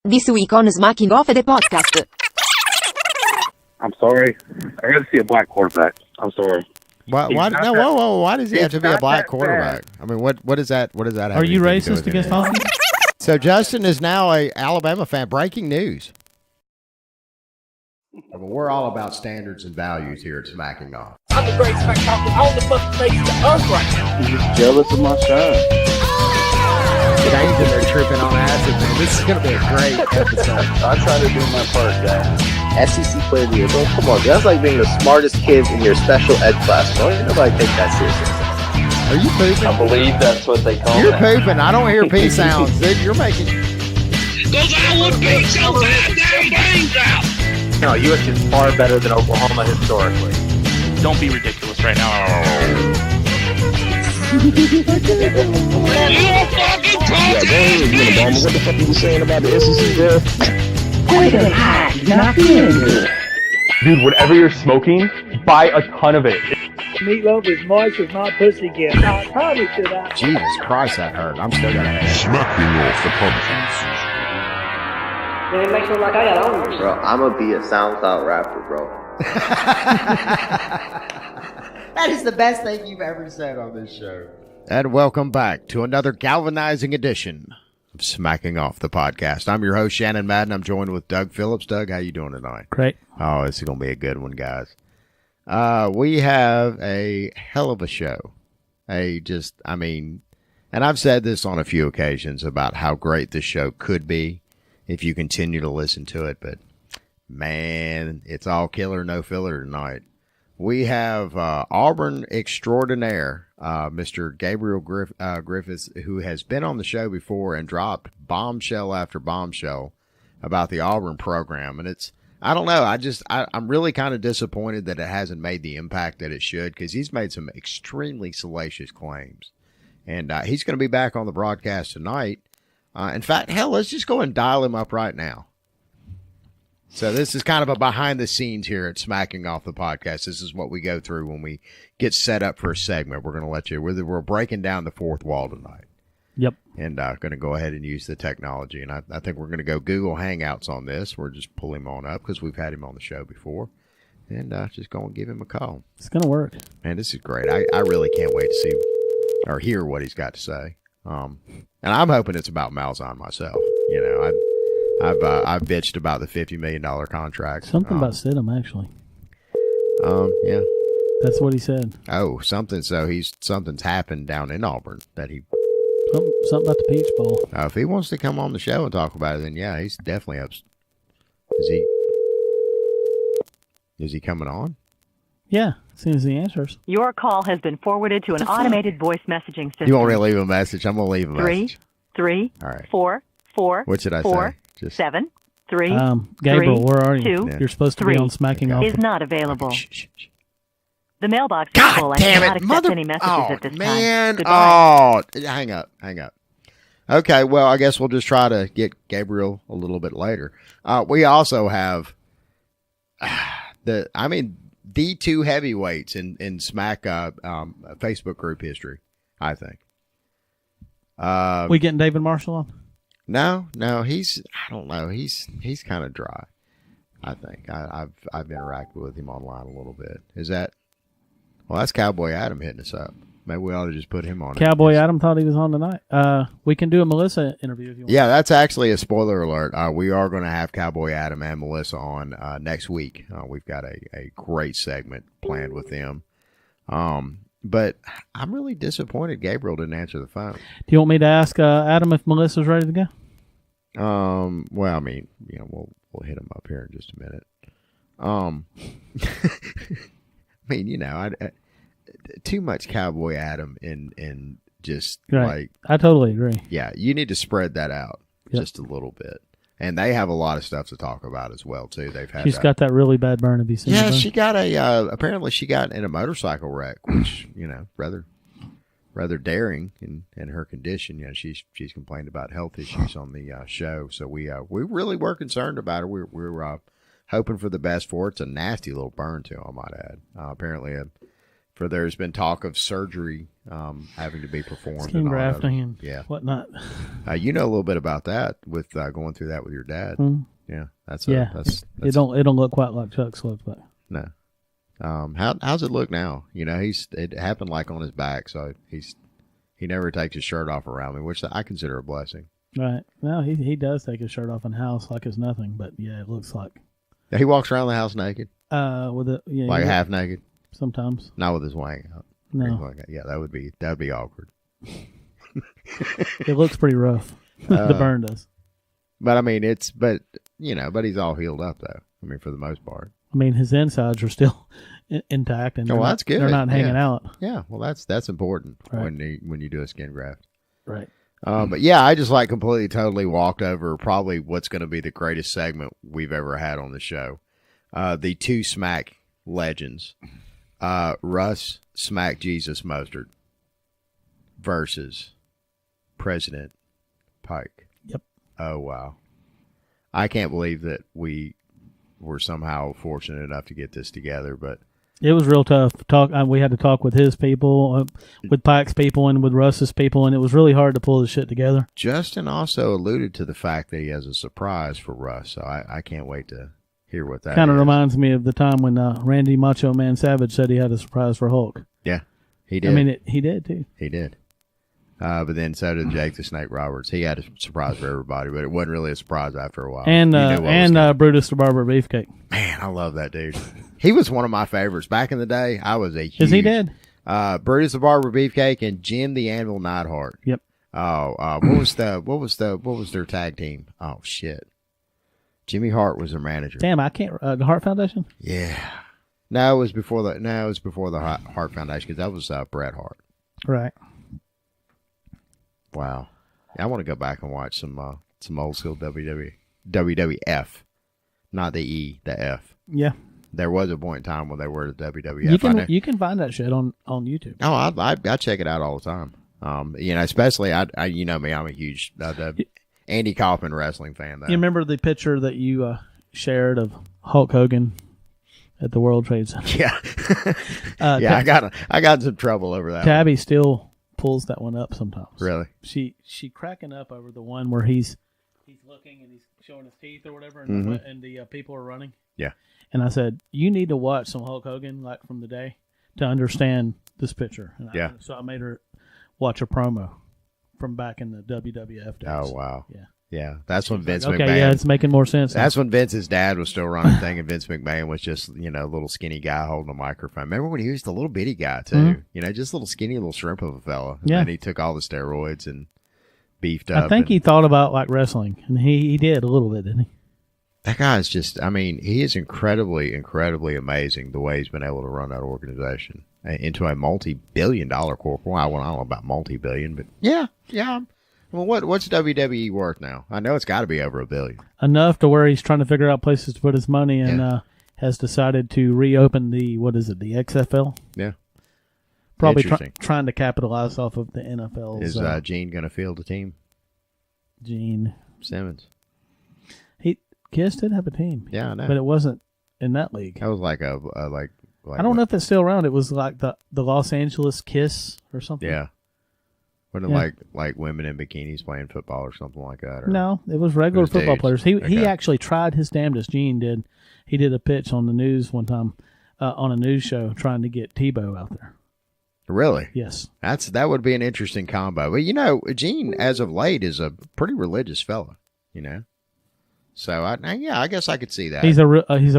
This week on Smacking Off the podcast. I'm sorry. I got to see a black quarterback. I'm sorry. Why does he have to be a black quarterback? I mean, what does that have? Are you racist against Falcons? So Justin is now a Alabama fan. Breaking news. Well, we're all about standards and values here at Smacking Off. I'm the great smack talker on the fucking face of the earth right now. He's just jealous of my shine. Dane's in there tripping on acid, man. This is going to be a great episode. I try to do my part, guys. SEC player of the year, bro. Come on, that's like being the smartest kid in your special ed class. Don't nobody take that seriously. Are you pooping? I believe that's what they call it. You're pooping. I don't hear pee sounds. Dude, you're making... Those Iowa beats so goddamn brains out. No, USC is far better than Oklahoma historically. Don't be ridiculous right now. You fucking talking. What the fuck are you saying about the SEC, bro? Poison hot, not good. Dude, whatever you're smoking, buy a ton of it. Meatloaf is moist as my pussy gets. I probably should have. Jesus Christ, that hurt. I'm still going to have it. Smacking Off the podcast. It makes me like I got on. Bro, I'm gonna be a SoundCloud rapper, bro. That is the best thing you've ever said on this show. And welcome back to another galvanizing edition of Smacking Off the podcast. I'm your host, Shannon Madden. I'm joined with Doug Phillips. Doug, how you doing tonight? Great. Oh, this is going to be a good one, guys. We have a hell of a show. And I've said this on a few occasions about how great this show could be if you continue to listen to it, but man, it's all killer, no filler tonight. We have Auburn extraordinaire, Mr. Gabriel Griffith, who has been on the show before and dropped bombshell after bombshell about the Auburn program. And I don't know, I'm really kind of disappointed that it hasn't made the impact that it should, because he's made some extremely salacious claims. And he's going to be back on the broadcast tonight. In fact, hell, let's just go and dial him up right now. So this is kind of a behind the scenes here at Smacking Off the podcast. This is what we go through when we get set up for a segment. We're going to let you, we're breaking down the fourth wall tonight. Yep. And going to go ahead and use the technology. And I think we're going to go Google Hangouts on this. We're just pull him on up because we've had him on the show before. And just go and give him a call. It's going to work. Man, this is great. I really can't wait to see or hear what he's got to say. And I'm hoping it's about Malzahn myself. You know, I've bitched about the $50 million contract. Something about Stidham, actually. Yeah. That's what he said. Oh, something. So something's happened down in Auburn that he. Something about the Peach Bowl. If he wants to come on the show and talk about it, then yeah, he's definitely up. Is he coming on? Yeah, as soon as he answers. Your call has been forwarded to an automated voice messaging system. You want me to leave a message? I'm going to leave a message. 3, All right. 4, 4, what should I 4, say? 7, 3, Gabriel, 3, where are you? 2, You're supposed to be on Smacking Off. is not available. Okay, shh. The mailbox is full. I cannot accept any messages at this time. Goodbye. Hang up. Okay, well, I guess we'll just try to get Gabriel a little bit later. We also have the two heavyweights in Smack Facebook group history, I think. We getting David Marshall on? No, I don't know. He's kind of dry, I think. I've interacted with him online a little bit. Is that? Well, that's Cowboy Adam hitting us up. Maybe we ought to just put him on. Cowboy Adam thought he was on tonight. We can do a Melissa interview if you want. Yeah, that's actually a spoiler alert. We are going to have Cowboy Adam and Melissa on next week. We've got a great segment planned with them. But I'm really disappointed Gabriel didn't answer the phone. Do you want me to ask Adam if Melissa's ready to go? Well, I mean, you know, we'll hit him up here in just a minute. I mean, you know, too much Cowboy Adam in just right. I totally agree. Yeah, you need to spread that out just a little bit. And they have a lot of stuff to talk about as well too. She's got that really bad burn. Have you seen? Yeah, she got apparently she got in a motorcycle wreck, which you know rather daring in her condition. You know, she's complained about health issues on the show, so we really were concerned about her. We're hoping for the best for her. It's a nasty little burn too, I might add. Apparently a For there's been talk of surgery having to be performed. Skin grafting and yeah. whatnot. You know a little bit about that with going through that with your dad. Mm. Yeah, that's it don't look quite like Chuck's looks like. No. How's it look now? You know, it happened like on his back, so he never takes his shirt off around me, which I consider a blessing. Right. Well, he does take his shirt off in the house like it's nothing, but yeah, it looks like. Yeah, he walks around the house naked. With it, half naked. Sometimes. Not with his wang out. No. Yeah, that would be awkward. It looks pretty rough. The burn does. But I mean, but he's all healed up though. I mean, for the most part. I mean, his insides are still intact, and that's good. They're not hanging out. Yeah, well, that's important right. when you do a skin graft. Right. But yeah, I just completely, totally walked over probably what's going to be the greatest segment we've ever had on the show. The two Smack legends, Russ SmackJesus Mostert versus President Pike. Yep. Oh, wow. I can't believe that we were somehow fortunate enough to get this together, but it was real tough. We had to talk with his people, with Pike's people, and with Russ's people, and it was really hard to pull this shit together. Justin also alluded to the fact that he has a surprise for Russ, so I can't wait to hear what that kind of is. Reminds me of the time when Randy Macho Man Savage said he had a surprise for Hulk. Yeah, he did. I mean, he did too. He did. But then so did Jake the Snake Roberts. He had a surprise for everybody, but it wasn't really a surprise after a while. And Brutus the Barber Beefcake. Man, I love that dude. He was one of my favorites back in the day. I was a huge. Is he dead? Brutus the Barber Beefcake and Jim the Anvil Neidhart. Yep. What was their tag team? Oh shit. Jimmy Hart was their manager. Damn, I can't. The Hart Foundation. Yeah. No, it was before the Hart Foundation because that was Bret Hart. Right. Wow. I want to go back and watch some old school WWF, not the E, the F. Yeah. There was a point in time when they were the WWF. You can find that shit on YouTube. Oh, I check it out all the time. Especially I you know me, I'm a huge Andy Kaufman wrestling fan. Though. You remember the picture that you shared of Hulk Hogan at the World Trade Center? Yeah. I got some trouble over that. Tabby still pulls that one up sometimes. Really? She cracking up over the one where he's looking and he's showing his teeth or whatever, and the people are running. Yeah. And I said, you need to watch some Hulk Hogan from the day to understand this picture. And so I made her watch a promo from back in the WWF days. Oh wow. Yeah. Yeah, that's when Vince McMahon. Okay, yeah, it's making more sense. That's when Vince's dad was still running thing, and Vince McMahon was just, a little skinny guy holding a microphone. Remember when he was the little bitty guy, too? Mm-hmm. Just a little skinny little shrimp of a fella. Yeah. And he took all the steroids and beefed up. I think he thought about, wrestling, and he did a little bit, didn't he? That guy's just, he is incredibly, incredibly amazing the way he's been able to run that organization into a multi-billion-dollar corporation. Well, I don't know about multi-billion, but yeah. Well, what's WWE worth now? I know it's got to be over $1 billion. Enough to where he's trying to figure out places to put his money, and has decided to reopen the XFL? Yeah. Probably trying to capitalize off of the NFL. Is Gene going to field a team? Gene Simmons. Kiss did have a team. Yeah, I know. But it wasn't in that league. That was like I don't know if it's still around. It was like the Los Angeles Kiss or something. Yeah. Wasn't it like women in bikinis playing football or something like that? No, it was regular football players. He actually tried his damnedest. Gene did. He did a pitch on the news one time on a news show trying to get Tebow out there. Really? Yes. That would be an interesting combo. But Gene, as of late, is a pretty religious fella. So I guess I could see that. He's a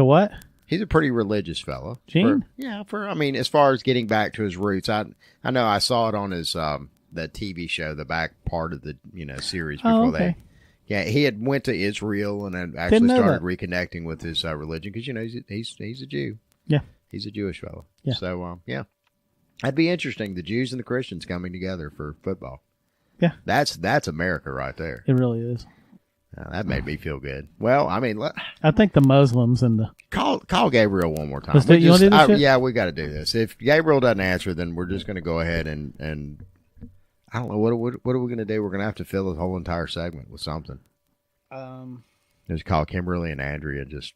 what? He's a pretty religious fella. Gene? As far as getting back to his roots, I know I saw it on his the TV show, the back part of the series before he had went to Israel and had actually started reconnecting with his religion because he's a Jew. Yeah, he's a Jewish fellow. Yeah. So that'd be interesting. The Jews and the Christians coming together for football. Yeah, that's America right there. It really is. That made me feel good. Well, I think the Muslims and the call Gabriel one more time. You want to do this shit? Yeah, we got to do this. If Gabriel doesn't answer, then we're just going to go ahead and I don't know what are we going to do. We're going to have to fill the whole entire segment with something. Just call Kimberly and Andrea. Just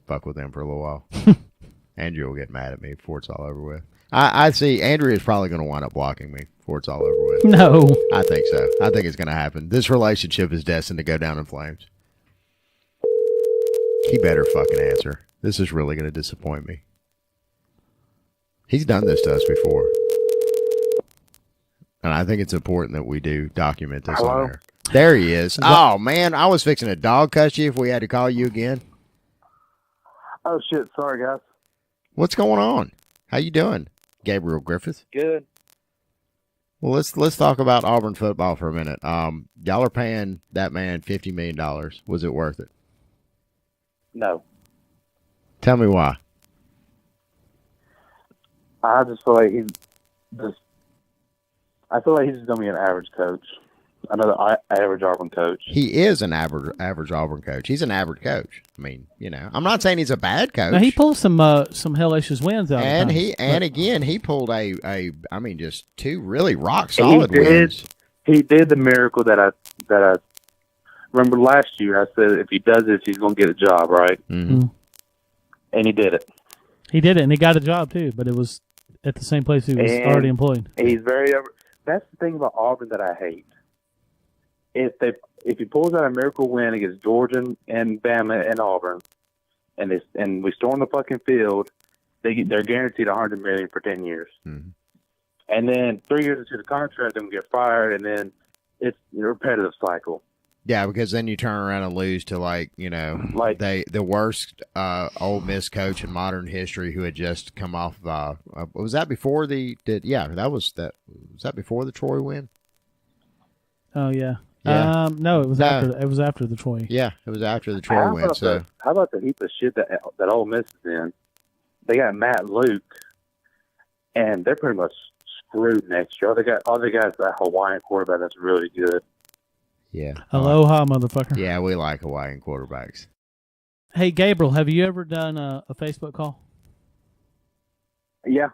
fuck with them for a little while. Andrea will get mad at me before it's all over with. I see Andrea's probably going to wind up blocking me before it's all over with. No. I think so. I think it's going to happen. This relationship is destined to go down in flames. He better fucking answer. This is really going to disappoint me. He's done this to us before. And I think it's important that we do document this on there. There he is. Oh, man. I was fixing to dog cuss you if we had to call you again. Oh, shit. Sorry, guys. What's going on? How you doing, Gabriel Griffith? Good. Well, let's talk about Auburn football for a minute. Y'all are paying that man $50 million. Was it worth it? No. Tell me why. I just feel like he's just going to be an average coach. Another average Auburn coach. He is an average Auburn coach. He's an average coach. I mean, I'm not saying he's a bad coach. Now, he pulled some hellacious wins out. And he pulled just two really rock solid wins. He did the miracle that I remember last year. I said if he does this, he's going to get a job, right? Mm-hmm. And he did it. He did it, and he got a job too. But it was at the same place he was already employed. He's that's the thing about Auburn that I hate. If he pulls out a miracle win against Georgia and Bama and Auburn, and we storm the fucking field, they're guaranteed $100 million for 10 years. Mm-hmm. And then 3 years into the contract, they're gonna get fired, and then it's a repetitive cycle. Yeah, because then you turn around and lose to the worst Ole Miss coach in modern history who had just come off. Was that before was that before the Troy win? Oh yeah. Yeah. No, it was after. It was after the Troy. Yeah, it was after the Troy win. How about the heap of shit that Ole Miss is in? They got Matt Luke, and they're pretty much screwed next year. All they got is that Hawaiian quarterback that's really good. Yeah. Aloha, motherfucker. Yeah, we like Hawaiian quarterbacks. Hey, Gabriel, have you ever done a Facebook call? Yeah.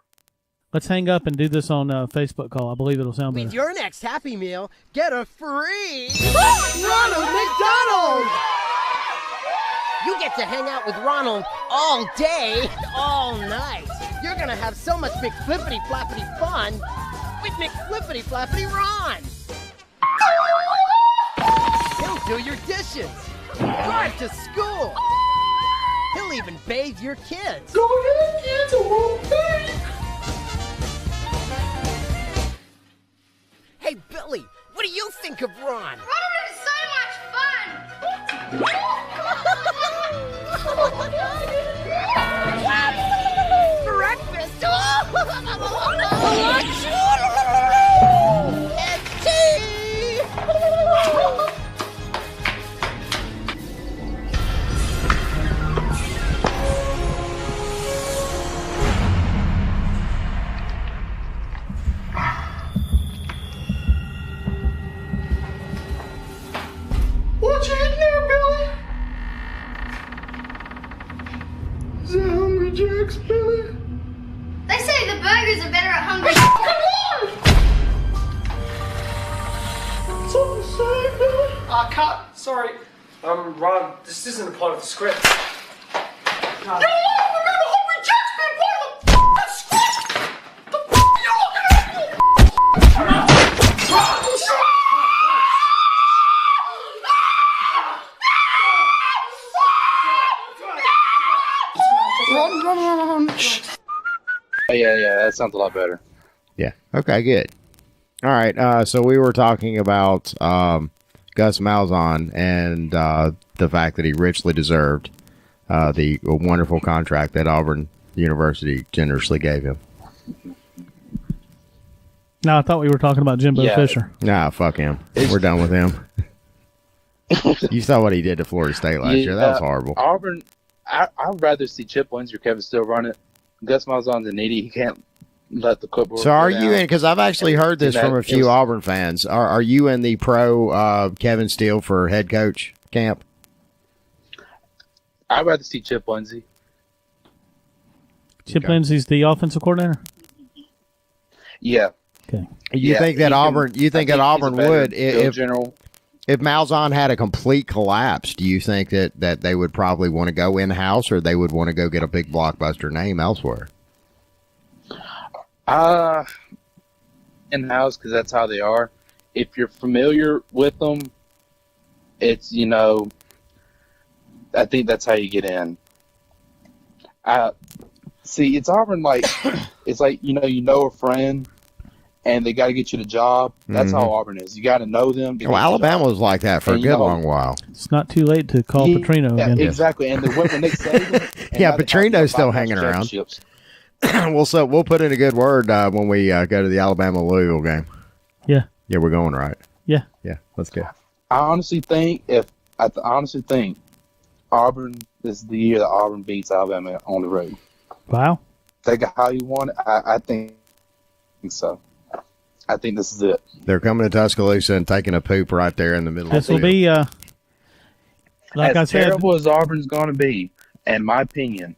Let's hang up and do this on a Facebook call. I believe it'll sound better. With your next Happy Meal, get a free Ronald McDonald! You get to hang out with Ronald all day, all night. You're going to have so much McFlippity-flappity fun with McFlippity-flappity Ron. He'll do your dishes, drive to school. He'll even bathe your kids. Go ahead, kids, I won't bathe. Hey, Billy, what do you think of Ron? Ron is so much fun! Breakfast! And tea! What you eating there, Billy? Is that Hungry Jack's, Billy? They say the burgers are better at Hungry Jack's. Something to say, Billy? Cut. Sorry. Ron, this isn't a part of the script. No, remember Hungry Jack's been part of the f***ing script! The f*** are you looking at? Run. Yeah, that sounds a lot better. Yeah. Okay, good. All right. So we were talking about Gus Malzahn and the fact that he richly deserved the wonderful contract that Auburn University generously gave him. No, I thought we were talking about Jimbo Fisher. Nah, fuck him. We're done with him. You saw what he did to Florida State last year. That was horrible. Auburn, I'd rather see Chip Windsor, Kevin Steele run it. Gus Malzahn's a needy. He can't let the clipboard. So are you in? Because I've actually heard this from a few Auburn fans. Are you in the pro Kevin Steele for head coach camp? I'd rather see Chip Lindsey. Chip Lindsey's the offensive coordinator? Yeah. Okay. You think that Auburn? You think that Auburn would if Malzahn had a complete collapse? Do you think that they would probably want to go in house, or they would want to go get a big blockbuster name elsewhere? In-house, because that's how they are. If you're familiar with them, it's, I think that's how you get in. See, it's Auburn it's like, you know a friend, and they got to get you the job. That's how Auburn is. You got to know them. Well, Alabama was like that for a good long while. It's not too late to call Petrino again. Exactly, and when they say yeah, Petrino's still hanging around. We'll put in a good word when we go to the Alabama-Louisville game. Yeah. Yeah, we're going right. Yeah. Yeah, let's go. I honestly think Auburn this is the year that Auburn beats Alabama on the road. Wow. Think of how you want it. I think so. I think this is it. They're coming to Tuscaloosa and taking a poop right there in the middle of the field. This will be, like I said, terrible as Auburn's going to be, in my opinion,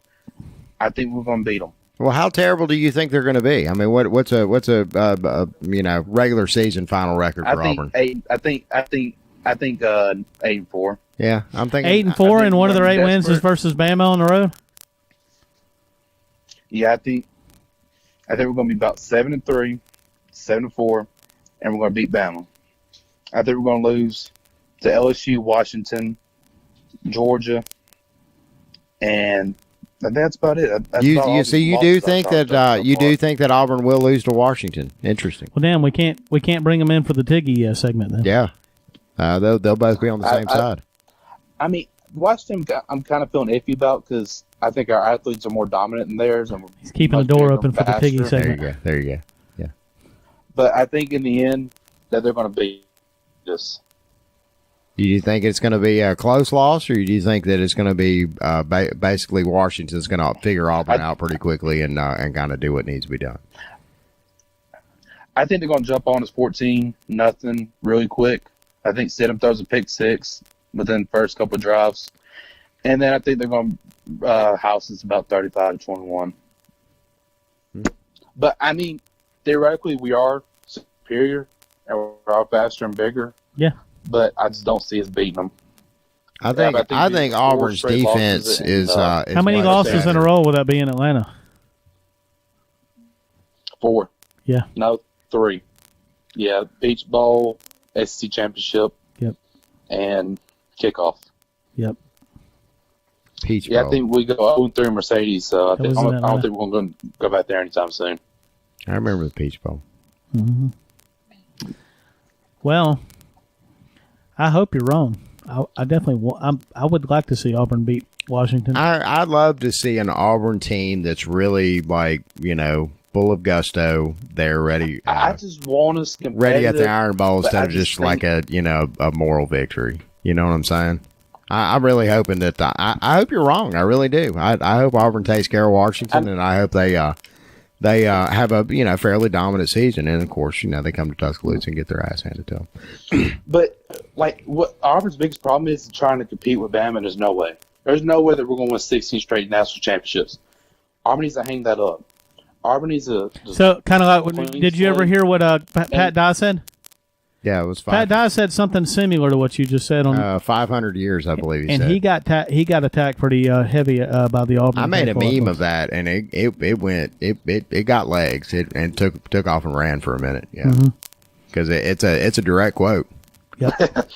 I think we're going to beat them. Well, how terrible do you think they're going to be? I mean, what's a regular season final record for Auburn? I think 8-4. Yeah, I'm thinking 8-4, and one of their 8 wins is versus Bama on the road. Yeah, I think we're going to be about 7-3, 7-4, and we're going to beat Bama. I think we're going to lose to LSU, Washington, Georgia, and that's about it. You do think that Auburn will lose to Washington? Interesting. Well, damn, we can't bring them in for the Tiggy segment then. Yeah, they'll both be on the same side. I mean, Washington, I'm kind of feeling iffy about because I think our athletes are more dominant than theirs. And he's keeping the door open for the Tiggy segment. There you go. Yeah. But I think in the end that they're going to beat us. Do you think it's going to be a close loss, or do you think that it's going to be basically Washington's going to figure Auburn out pretty quickly and kind of do what needs to be done? I think they're going to jump on us 14-0 really quick. I think Stidham throws a pick 6 within the first couple of drives. And then I think they're going to house us about 35-21. But, I mean, theoretically, we are superior, and we're all faster and bigger. Yeah. But I just don't see us beating them. I think Auburn's defense is. How many losses in a row will that be in Atlanta? 4. Yeah. No, 3. Yeah, Peach Bowl, SEC Championship. Yep. And kickoff. Yep. Peach Bowl. Bowl. I think we go 0-3 Mercedes, so I don't think we're going to go back there anytime soon. I remember the Peach Bowl. Mm-hmm. Well, I hope you're wrong. I definitely I would like to see Auburn beat Washington. I'd love to see an Auburn team that's really full of gusto. They're ready. I just want us ready at the Iron Bowl instead of just like a moral victory. You know what I'm saying? I'm really hoping that I hope you're wrong. I really do. I hope Auburn takes care of Washington, and I hope they have a fairly dominant season, and of course they come to Tuscaloosa and get their ass handed to them. But what Auburn's biggest problem is trying to compete with Bama. There's no way. There's no way that we're going to win 16 straight national championships. Auburn needs to hang that up. Auburn needs to. So kind of like, did you ever hear what Pat Dye said? Yeah, it was. Pat Dye said something similar to what you just said on 500 years, I believe. He said. He got attacked pretty heavy by the Auburn. I made a meme of that, and it got legs. It took off and ran for a minute. Yeah, because it's a direct quote. Yep.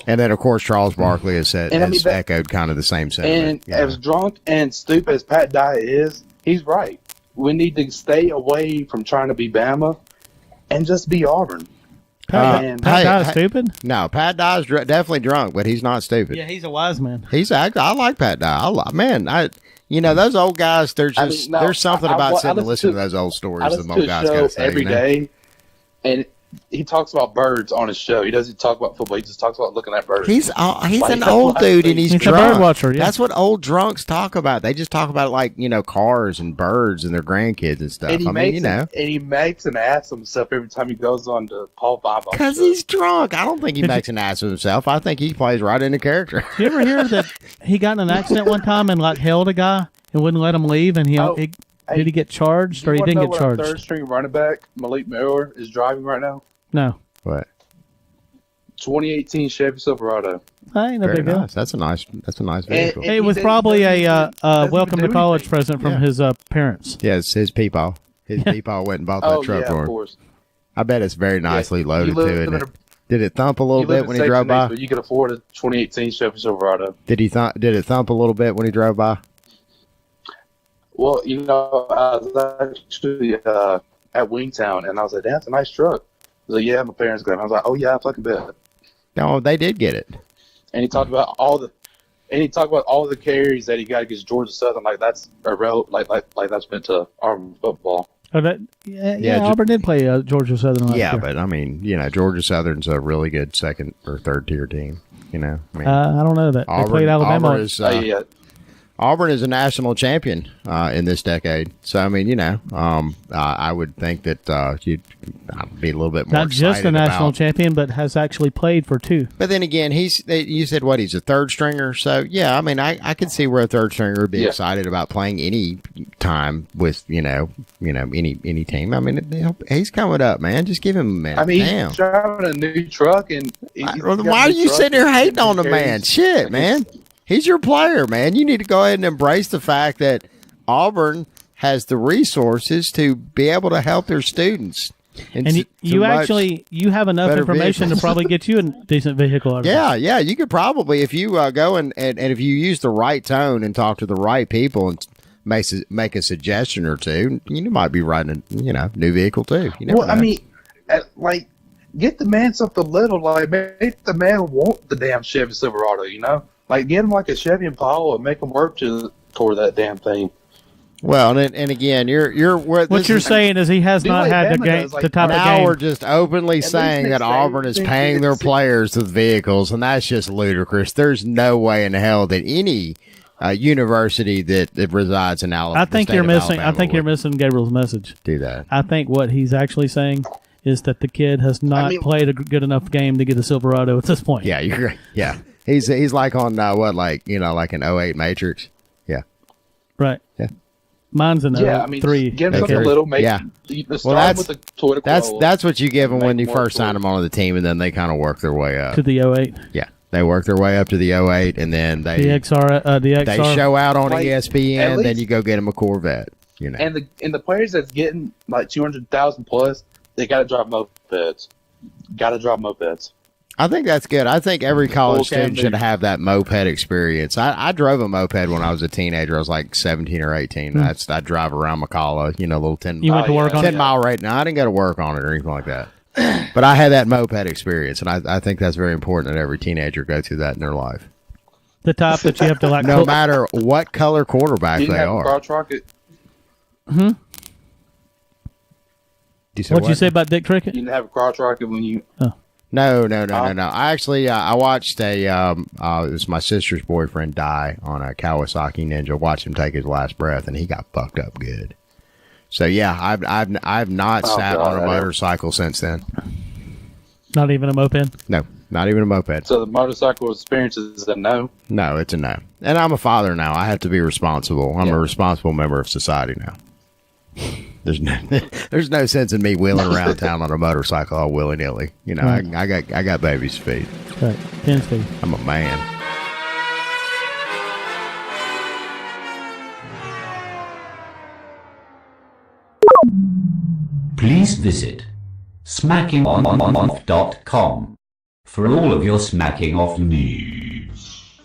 And then of course Charles Barkley has echoed kind of the same sentiment. And as drunk and stupid as Pat Dye is, he's right. We need to stay away from trying to be Bama and just be Auburn. Pat Dye's stupid? No, Pat Dye's definitely drunk, but he's not stupid. Yeah, he's a wise man. I like Pat Dye. Those old guys. There's something about sitting and listeing to those old stories. The old guys got to say every day, and he talks about birds on his show. He doesn't talk about football. He just talks about looking at birds. He's an old dude, and he's drunk. A bird watcher. Yeah. That's what old drunks talk about. They just talk about cars and birds and their grandkids and stuff. And he makes an ass of himself every time he goes on to Paul Bob. Because he's drunk. I don't think he makes an ass of himself. I think he plays right into character. Did you ever hear that he got in an accident one time and held a guy and wouldn't let him leave, and did he get charged or he didn't get charged? Third string running back Malik Miller is driving right now. No. What? 2018 Chevy Silverado. Hey, no big deal. Nice. That's a nice vehicle. It was probably a welcome to college present from his parents. Yeah, it's his peepaw. His peepaw went and bought that truck for him. Of course. I bet it's very nicely loaded too, isn't it? Did it thump a little bit when he drove by? But you could afford a 2018 Chevy Silverado. Did it thump a little bit when he drove by? Well, I was actually at Wingtown, and I was like, "That's a nice truck." He was like, "Yeah, my parents got it." I was like, "Oh yeah, I fucking bet." No, they did get it. And he talked about all the carries that he got against Georgia Southern. Like that's that's meant to Auburn football. Oh, Auburn did play Georgia Southern last year. But I mean, Georgia Southern's a really good second or third tier team. I don't know that they played Alabama. Auburn is a national champion in this decade. So I mean, I would think that you'd be a little bit more not just a national champion, but has actually played for two. But then again, you said what, he's a third stringer. So yeah, I mean, I could see where a third stringer would be excited about playing any time with any team. I mean, he's coming up, man. Just give him a minute. I mean, he's driving a new truck, and why are you sitting there hating on the man? Shit, man. He's your player, man. You need to go ahead and embrace the fact that Auburn has the resources to be able to help their students. And you have enough information to probably get you a decent vehicle. Yeah. You could probably, if you go and if you use the right tone and talk to the right people and make a suggestion or two, you might be riding a new vehicle too. You never know. I mean, get the man something little, make the man want the damn Chevy Silverado, Like, get him like a Chevy Impala and make him work toward that damn thing. Well, and again, what you're saying is he has not had the game. The type of game. Now we're just openly saying that Auburn is paying their players with vehicles, and that's just ludicrous. There's no way in hell that any university that resides in Alabama. I think you're missing Gabriel's message. Do that. I think what he's actually saying is that the kid has not played a good enough game to get a Silverado at this point. Yeah, you're right. Yeah. He's like on like an 08 Matrix. Yeah. Right. Yeah. Mine's an 03. Give him something little. With the Toyota that's what you give them when you first sign them onto the team, and then they kind of work their way up to the 08. Yeah. They work their way up to the 08, and then they the XR. They show out on ESPN. Then you go get them a Corvette. And the players that's getting like 200,000 plus, they got to drive mopeds. I think that's good. I think every college student should have that moped experience. I drove a moped when I was a teenager. I was like 17 or 18. I'd drive around McCalla, little 10 you went to work on 10 mile rate. No, I didn't go to work on it or anything like that. But I had that moped experience, and I think that's very important that every teenager go through that in their life. The type that you have to like. No matter what color quarterback they are. Crotch rocket. What'd you say about Dick Trickett? You didn't have a crotch rocket when you. Oh. No. I actually I watched it was my sister's boyfriend die on a Kawasaki Ninja. Watched him take his last breath, and he got fucked up good. So yeah, I've not sat on a motorcycle since then. Not even a moped? No, not even a moped. So the motorcycle experience is a no? No, it's a no. And I'm a father now. I have to be responsible. I'm a responsible member of society now. There's no sense in me wheeling around town on a motorcycle all willy nilly. Right. I got baby's feet. Right, 10 feet. I'm a man. Please visit SmackingOff.com for all of your smacking off needs.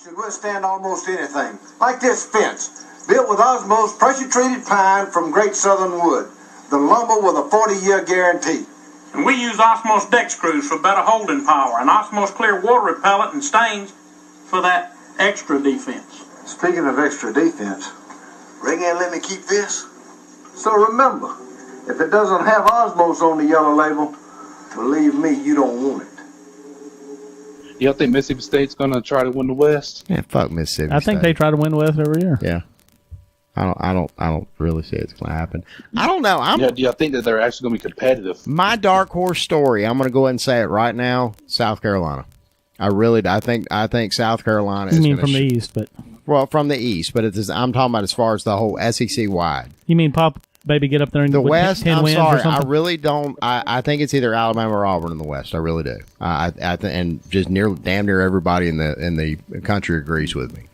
Should withstand almost anything, like this fence. Built with Osmos pressure-treated pine from Great Southern Wood. The lumber with a 40-year guarantee. And we use Osmos deck screws for better holding power, and Osmos clear water repellent and stains for that extra defense. Speaking of extra defense, Ring ain't let me keep this. So remember, if it doesn't have Osmos on the yellow label, believe me, you don't want it. You don't think Mississippi State's going to try to win the West? Yeah, fuck Mississippi State. I think they try to win the West every year. Yeah. I don't really see it's going to happen. I don't know. Do you think that they're actually going to be competitive? My dark horse story, I'm going to go ahead and say it right now, South Carolina. I really do. I think South Carolina is from the East, but... Well, from the East, but I'm talking about as far as the whole SEC wide. You mean Pop Baby get up there and the West? 10 I'm wins sorry, or something? I really don't. I think it's either Alabama or Auburn in the West. I really do. And just damn near everybody in the country agrees with me.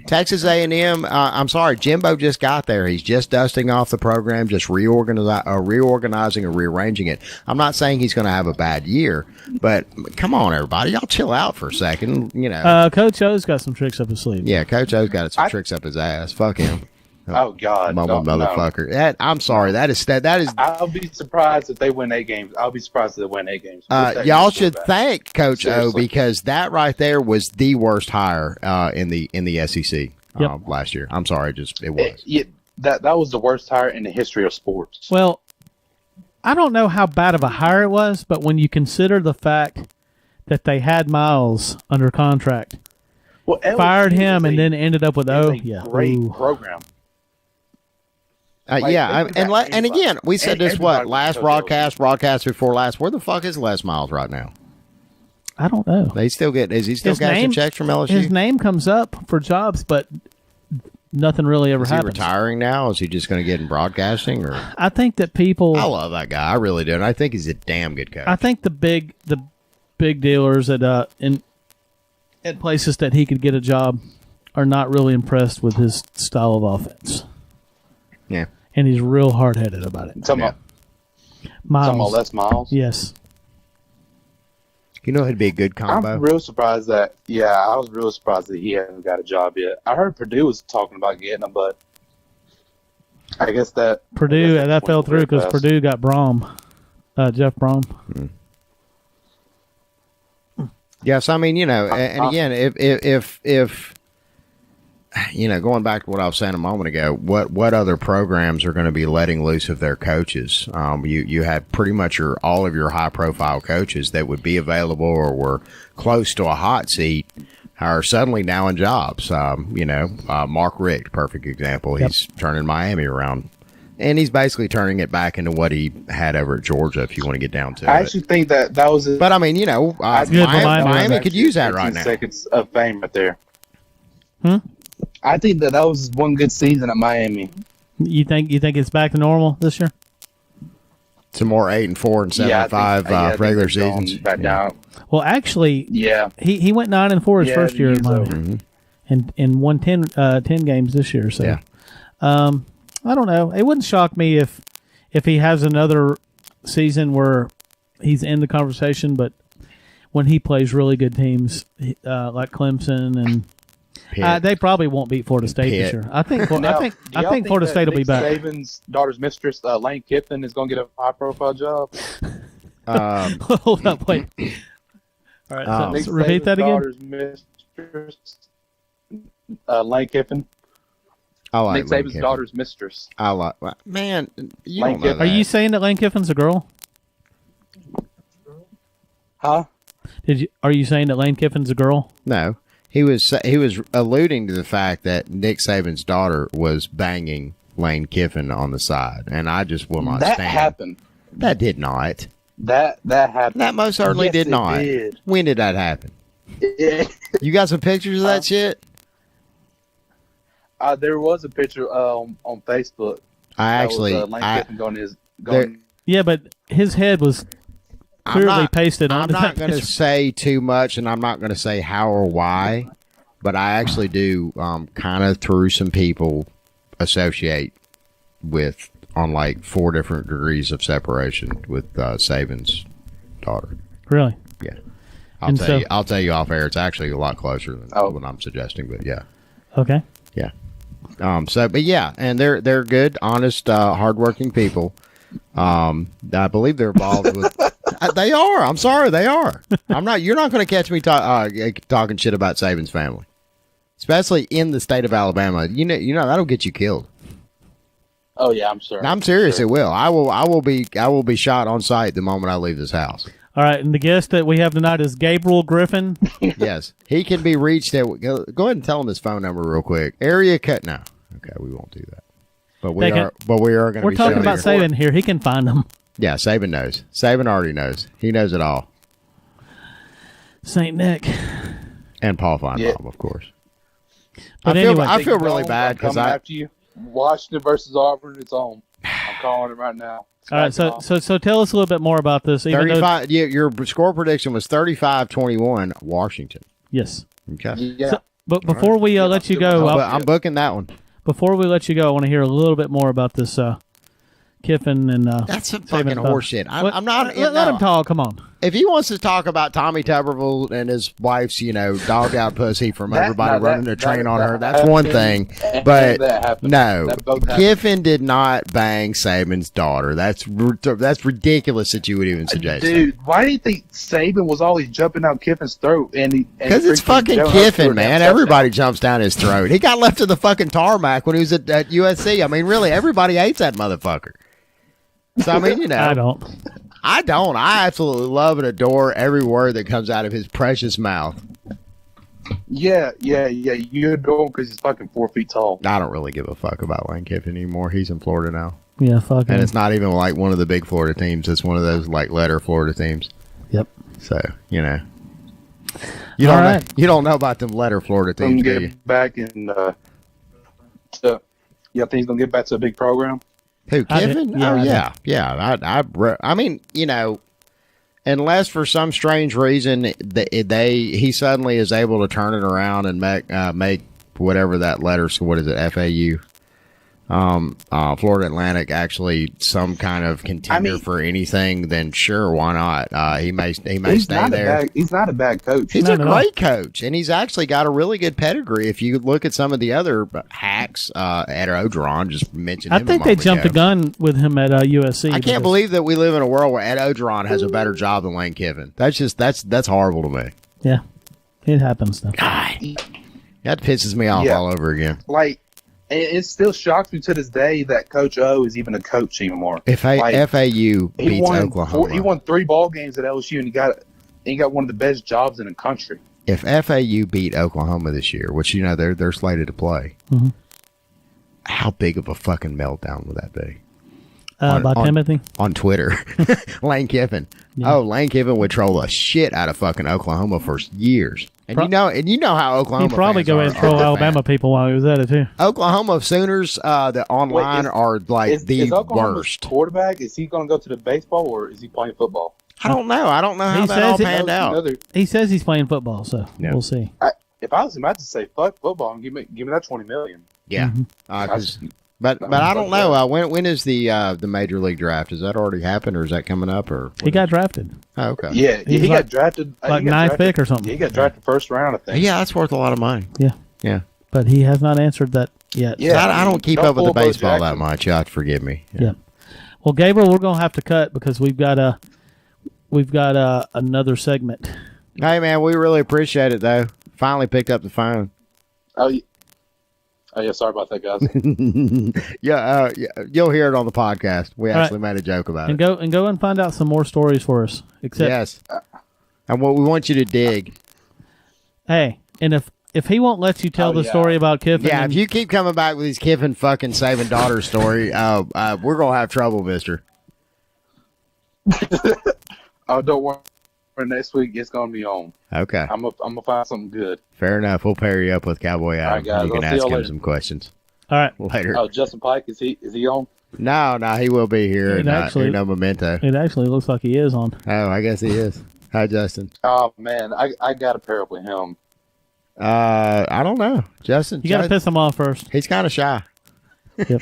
Texas A&M, I'm sorry, Jimbo just got there. He's just dusting off the program, just reorganizing and rearranging it. I'm not saying he's going to have a bad year, but come on, everybody. Y'all chill out for a second. You know, Coach O's got some tricks up his sleeve. Yeah, Coach O's got some tricks up his ass. Fuck him. Oh God, motherfucker! No. I'm sorry. That is. I'll be surprised if they win 8 games. I'll be surprised if they win 8 games. Y'all should thank Coach O because that right there was the worst hire in the SEC last year. I'm sorry, it was. That was the worst hire in the history of sports. Well, I don't know how bad of a hire it was, but when you consider the fact that they had Miles under contract, fired him, and then ended up with great program. And again, we said this last broadcast before last. Where the fuck is Les Miles right now? I don't know. Is he still cashing checks from LSU? His name comes up for jobs, but nothing really ever happens. Is he retiring now? Is he just going to get in broadcasting? Or I think that people. I love that guy. I really do. And I think he's a damn good coach. I think the big dealers at places that he could get a job are not really impressed with his style of offense. Yeah. And he's real hard-headed about it. Talking about Les Miles? Yes. You know, it'd be a good combo. I'm real surprised that. Yeah, I was real surprised that he hasn't got a job yet. I heard Purdue was talking about getting him, but I guess that that fell through because Purdue got Jeff Brom. Mm-hmm. Yes, I mean, you know, and again, if you know, going back to what I was saying a moment ago, what other programs are going to be letting loose of their coaches? You had pretty much all of your high profile coaches that would be available or were close to a hot seat are suddenly now in jobs. Mark Richt, perfect example. He's turning Miami around. And he's basically turning it back into what he had over at Georgia, if you want to get down to it. I actually think that was But, I mean, you know, Miami could use that right now. Seconds of fame right there. Hmm? I think that was one good season at Miami. You think it's back to normal this year? Some more 8-4 and 7-5 regular seasons. Back down. Well, actually, he went 9-4 his first year at Miami, and won 10 games this year. So, I don't know. It wouldn't shock me if he has another season where he's in the conversation, but when he plays really good teams like Clemson and. They probably won't beat Florida State this year. I think Florida State will be back. Saban's daughter's mistress, Lane Kiffin, is going to get a high-profile job. Hold up, wait. All right, so repeat that again. Daughter's mistress, Lane Kiffin. I like Nick Saban's daughter's mistress. I like man. You don't know that. Are you saying that Lane Kiffin's a girl? Huh? Are you saying that Lane Kiffin's a girl? No. He was alluding to the fact that Nick Saban's daughter was banging Lane Kiffin on the side, and I just will not stand. That happened. That did not. That happened. That most certainly did not. Did. When did that happen? You got some pictures of that shit? There was a picture on Facebook. Lane Kiffin going. Yeah, but his head was. Clearly pasted on. I'm not going to say too much, and I'm not going to say how or why, but I actually do kind of through some people associate with on like 4 different degrees of separation with Saban's daughter. Really? Yeah. I'll tell you off air. It's actually a lot closer than what I'm suggesting, but yeah. Okay. Yeah. But yeah, and they're good, honest, hardworking people. I believe they're involved with. They are. I'm sorry, they are. I'm not. You're not going to catch me talking shit about Saban's family, especially in the state of Alabama. You know that'll get you killed. Oh yeah, I'm sure. I'm serious. It will. I will be shot on sight the moment I leave this house. All right, and the guest that we have tonight is Gabriel Griffin. Yes, he can be reached at. Go ahead and tell him his phone number real quick. Area cut now. Okay, we won't do that. But we are going to. We're talking about Saban here. He can find them. Yeah, Saban knows. Saban already knows. He knows it all. St. Nick. And Paul Feinbaum, of course. But I feel really bad because after you. Washington versus Auburn, it's on. I'm calling it right now. All right, so tell us a little bit more about this. 35. Your score prediction was 35-21 Washington. Yes. Okay. Yeah. But before we let you go, I'm booking that one. Before we let you go, I want to hear a little bit more about this Kiffin and that's some fucking horseshit. I'm not. Let him talk. Come on. If he wants to talk about Tommy Tuberville and his wife's, dogged out pussy from everybody running a train on her, that's one thing. But no, Kiffin did not bang Saban's daughter. That's ridiculous that you would even suggest. Dude, why do you think Saban was always jumping down Kiffin's throat? Because it's fucking Kiffin, man. Everybody jumps down his throat. He got left to the fucking tarmac when he was at USC. I mean, really, everybody hates that motherfucker. So I mean, I don't. I absolutely love and adore every word that comes out of his precious mouth. Yeah. You adore him because he's fucking 4 feet tall. I don't really give a fuck about Lane Kiffin anymore. He's in Florida now. Yeah, fuck him. And it's not even like one of the big Florida teams. It's one of those like letter Florida teams. Yep. So you don't know about them letter Florida teams. Do you? Back in. I think he's gonna get back to a big program. Who, Kiffin? I mean, unless for some strange reason he suddenly is able to turn it around and make whatever that letter. So what is it? FAU. Florida Atlantic actually some kind of contender for anything, then sure, why not? He may stay there. He's not a bad coach. He's a great coach, and he's actually got a really good pedigree. If you look at some of the other hacks, Ed Ogeron just mentioned. I think they jumped the gun with him at USC. I can't believe that we live in a world where Ed Ogeron has a better job than Lane Kiffin. That's horrible to me. Yeah, it happens though. God, that pisses me off all over again. Like. It still shocks me to this day that Coach O is even a coach anymore. If FAU beats Oklahoma, he won 3 ball games at LSU, and he got one of the best jobs in the country. If FAU beat Oklahoma this year, which they're slated to play, how big of a fucking meltdown would that be? By Timothy on Twitter, Lane Kiffin. Yeah. Lane Kiffin would troll the shit out of fucking Oklahoma for years. And you know how Oklahoma. He'd probably go and troll Alabama people while he was at it too. Oklahoma Sooners, the online are like the worst. Quarterback, is he going to go to the baseball or is he playing football? I don't know. I don't know how that all panned out. He says he's playing football, so we'll see. If I was him, I'd just say fuck football and give me that $20 million. Yeah, but I don't know. When is the major league draft? Has that already happened, or is that coming up? Or he got drafted. Oh, okay. Yeah, he got drafted like 9th pick or something. He got drafted first round, I think. Yeah, that's worth a lot of money. Yeah. But he has not answered that yet. Yeah, I don't keep up with the baseball that much. You have to forgive me. Yeah. Well, Gabriel, we're gonna have to cut because we've got another segment. Hey, man, we really appreciate it though. Finally picked up the phone. Oh, yeah, sorry about that, guys. You'll hear it on the podcast. We actually made a joke about it. And go and find out some more stories for us. Yes. And what we want you to dig. Hey, and if he won't let you tell the story about Kiffin. Yeah, if you keep coming back with these Kiffin fucking saving daughter story, we're going to have trouble, mister. Oh, don't worry. Next week, it's going to be on. Okay. I'm gonna find something good. Fair enough. We'll pair you up with Cowboy Adam. All right, guys. You can ask him some questions. All right. Later. Oh, Justin Pike, is he on? No, he will be here. No memento. It actually looks like he is on. Oh, I guess he is. Hi, Justin. Oh, man. I got to pair up with him. I don't know. Justin. You got to piss him off first. He's kind of shy. Yep.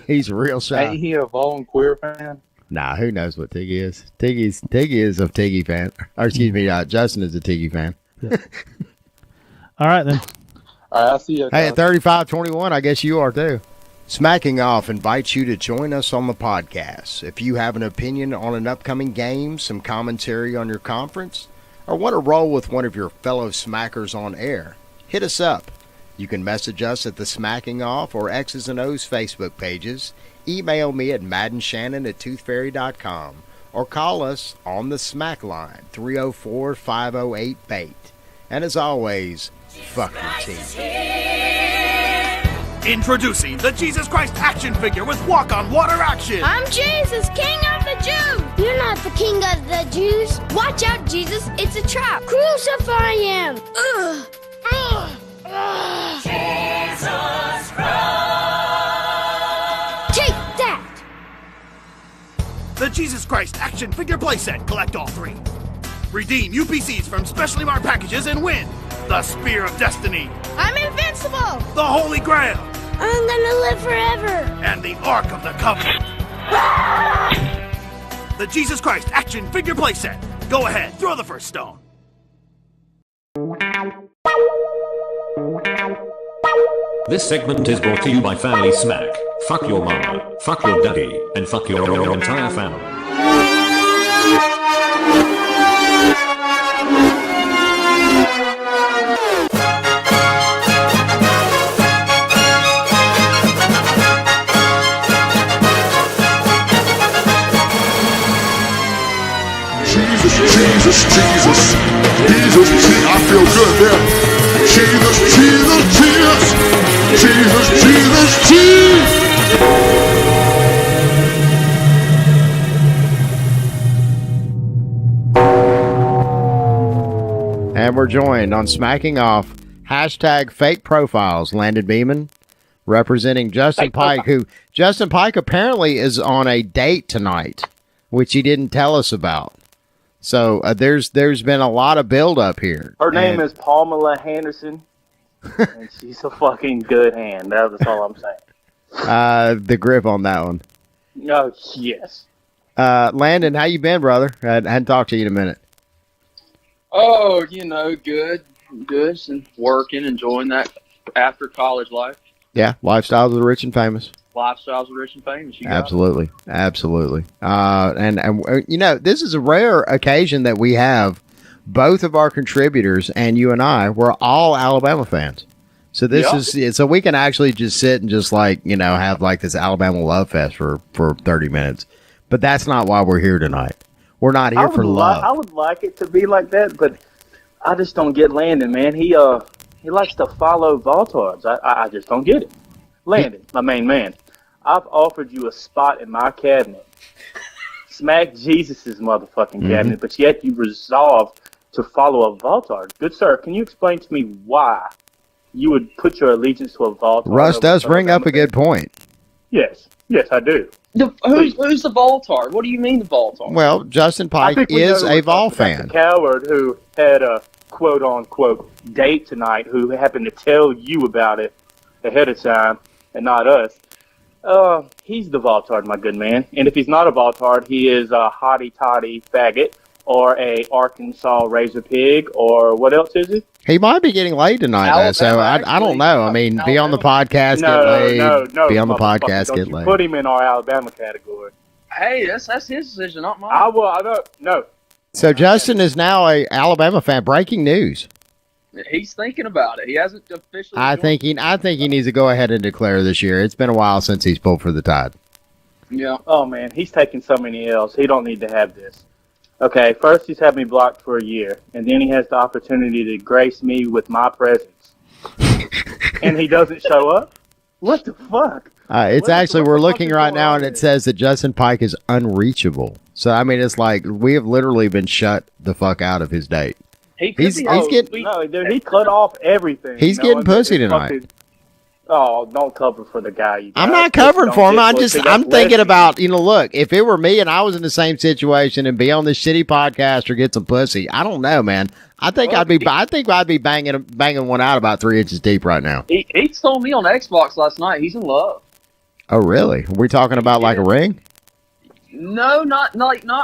He's real shy. Ain't he a Vaughn Queer fan? Nah, who knows what Tiggy is? Tiggy is a Tiggy fan. Or excuse me, Justin is a Tiggy fan. Yeah. All right, then. All right, I'll see you. Hey, at 35-21, I guess you are too. Smacking Off invites you to join us on the podcast. If you have an opinion on an upcoming game, some commentary on your conference, or want to roll with one of your fellow smackers on air, hit us up. You can message us at the Smacking Off or X's and O's Facebook pages. Email me at maddenshannon@toothfairy.com or call us on the Smack line 304-508-BAIT. And as always, fuck your team. Introducing the Jesus Christ action figure with walk-on water action. I'm Jesus, King of the Jews. You're not the King of the Jews. Watch out, Jesus. It's a trap. Crucify him. Ugh. Ugh. Ugh. Jesus Christ. Take that. The Jesus Christ action figure playset. Collect all 3. Redeem UPCs from specially marked packages and win The Spear of Destiny. I'm invincible. The Holy Grail. I'm gonna live forever. And the Ark of the Covenant. The Jesus Christ action figure playset. Go ahead, throw the first stone. This segment is brought to you by Family Smack. Fuck your mama, fuck your daddy, and fuck your entire family. Jesus, I feel good there. Jesus. And we're joined on Smacking Off, hashtag fake profiles, Landon Beeman, representing Justin Pike, who Justin Pike apparently is on a date tonight, which he didn't tell us about. So there's been a lot of build-up here. Her name is Pamela Henderson, and she's a fucking good hand. That's all I'm saying. The grip on that one. Oh, yes. Landon, how you been, brother? I hadn't talked to you in a minute. Oh, good. Good. And working, enjoying that after college life. Yeah, lifestyles of the rich and famous. Lifestyles of rich and famous. Absolutely. And this is a rare occasion that we have both of our contributors and you and I, we're all Alabama fans. So so we can actually just sit and just have like this Alabama love fest for 30 minutes. But that's not why we're here tonight. We're not here for love. I would like it to be like that, but I just don't get Landon, man. He likes to follow Voltards. I just don't get it. Landon, my main man, I've offered you a spot in my cabinet. SmackJesus's motherfucking cabinet, but yet you resolved to follow a Voltard. Good sir, can you explain to me why you would put your allegiance to a Voltard? Russ does bring up a good point. Yes, I do. Who's the Voltard? What do you mean the Voltard? Well, Justin Pike is a Vol fan. The coward who had a quote-unquote date tonight who happened to tell you about it ahead of time and not us. He's the Voltard, my good man. And if he's not a Voltard, he is a hottie-toddy faggot or a Arkansas razor pig or what else is he? He might be getting laid tonight, though, so I don't know. I mean, be on the podcast, get laid. No, be on the podcast, get laid. Put him in our Alabama category. Hey, that's his decision, not mine. I don't. No. So Justin is now a Alabama fan. Breaking news. He's thinking about it. He hasn't officially. I think he needs to go ahead and declare this year. It's been a while since he's pulled for the Tide. Yeah. Oh man, he's taking so many L's. He don't need to have this. Okay, first he's had me blocked for a year, and then he has the opportunity to grace me with my presence, and he doesn't show up. What the fuck? It's actually, we're looking right now, and it says that Justin Pike is unreachable. So I mean, it's like we have literally been shut the fuck out of his date. He's getting. No, dude, he cut off everything. He's getting pussy tonight. Oh, don't cover for the guy. I'm not covering for him. I'm thinking about, look, if it were me and I was in the same situation and be on this shitty podcast or get some pussy, I don't know, man. I think I'd be banging one out about 3 inches deep right now. He told me on Xbox last night he's in love. Oh, really? Are we talking about like a ring? No, not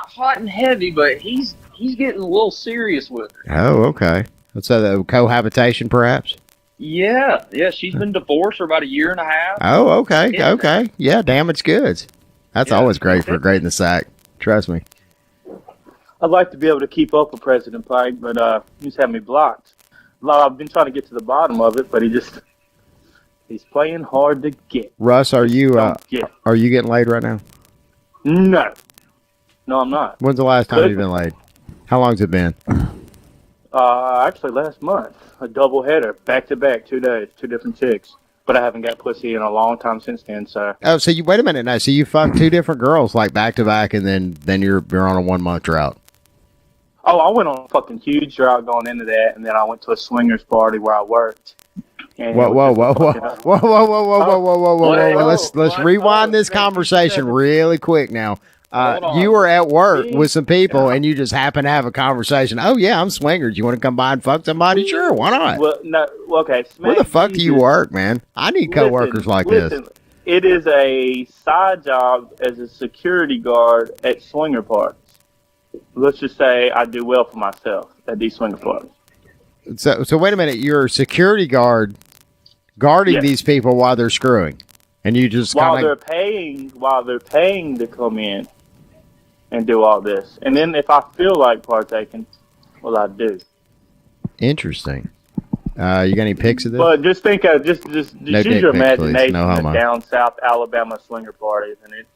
hot and heavy, but he's getting a little serious with her. Oh, okay. So the cohabitation, perhaps? Yeah, she's been divorced for about 1.5 years. Oh, okay. Yeah, damaged goods. That's always great for great in the sack. Trust me. I'd like to be able to keep up with President Pike, but he's had me blocked. I've been trying to get to the bottom of it, but he's playing hard to get. Russ, are you getting laid right now? No, I'm not. When's the last time you've been laid? How long's it been? Actually last month. A double header, back to back, 2 days, 2 different chicks. But I haven't got pussy in a long time since then, so. Oh, so wait a minute now. So you fucked 2 different girls like back to back, and then you're on a 1 month drought. Oh, I went on a fucking huge drought going into that, and then I went to a swingers party where I worked. Whoa. Let's rewind this conversation really quick now. You were at work with some people and you just happen to have a conversation. Oh, yeah, I'm swingers. You want to come by and fuck somebody? Sure, why not? Well, no, okay. Where the fuck do you work, man? I need coworkers like this. It is a side job as a security guard at swinger parties. Let's just say I do well for myself at these swinger parties. So wait a minute. You're a security guard guarding these people while they're screwing, and you just while they're paying to come in and do all this, and then if I feel like partaking, well, I do. Interesting. You got any pics of this? But just think of just use your imagination No down South Alabama swinger parties, and it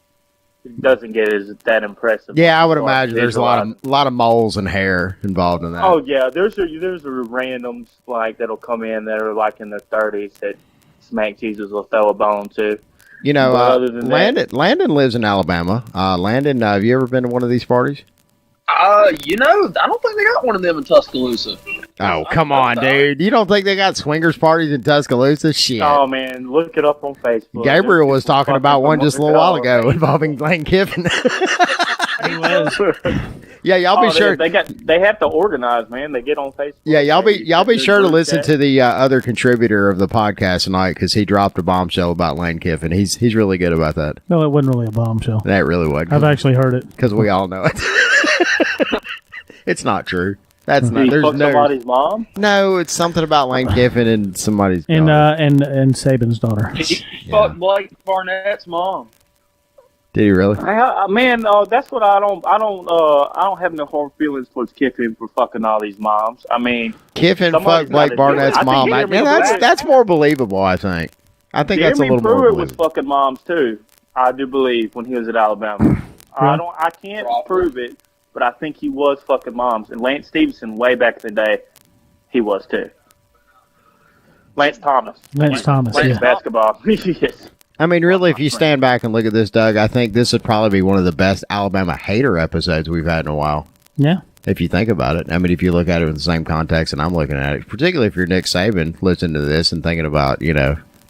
doesn't get that impressive. Yeah, I would imagine there's a lot of moles and hair involved in that. Oh yeah, there's a randoms like that'll come in that are like in their 30s that SmackJesus will throw a bone to. You know, Landon lives in Alabama. Landon, have you ever been to one of these parties? I don't think they got one of them in Tuscaloosa. Oh, come on, dude. You don't think they got swingers parties in Tuscaloosa? Shit. Oh, man. Look it up on Facebook. Gabriel was talking about one just a little while ago involving Lane Kiffin. He was. Yeah, y'all be sure. They have to organize, man. They get on Facebook. Yeah, y'all be sure to listen to the other contributor of the podcast tonight because he dropped a bombshell about Lane Kiffin. He's really good about that. No, it wasn't really a bombshell. That really wasn't. I've actually heard it because we all know it. It's not true. That's not. Did he There's fuck no. somebody's mom? No, it's something about Lane Kiffin and somebody's. And Saban's daughter. He fucked Blake Barnett's mom. Did he really? Man, that's what I don't have no hard feelings towards Kiffin for fucking all these moms. I mean, Kiffin fucked Blake Barnett's mom. That's more believable. I think that's a little more believable. was fucking moms too. I do believe when he was at Alabama. I can't prove it, but I think he was fucking moms. And Lance Stevenson, way back in the day, he was too. Lance Thomas, basketball. Yes. I mean, really, if you stand back and look at this, Doug, I think this would probably be one of the best Alabama hater episodes we've had in a while. Yeah. If you think about it. I mean, if you look at it in the same context and I'm looking at it, particularly if you're Nick Saban listening to this and thinking about,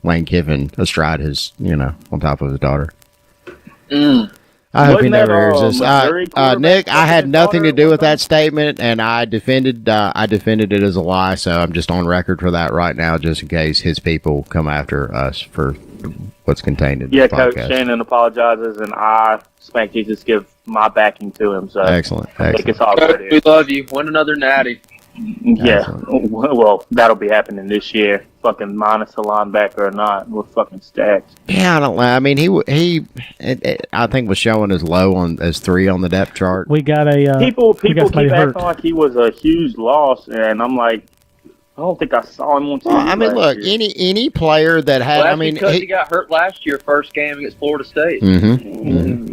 Lane Kiffin astride his, on top of his daughter. I hope he never hears this. Nick, I had nothing to do with that statement, and I defended it as a lie, so I'm just on record for that right now, just in case his people come after us for what's contained in the podcast. Coach Shannon apologizes, and I, SmackJesus, give my backing to him. So excellent. I think it's all good. We love you. Win another natty. Yeah, well, that'll be happening this year. Fucking minus a linebacker or not, we're fucking stacked. Yeah, I don't. I mean, I think was showing as low as 3 on the depth chart. We got a people keep acting like he was a huge loss, and I'm like, I don't think I saw him on TV. I mean, look, any player that had, well, because he got hurt last year, first game against Florida State.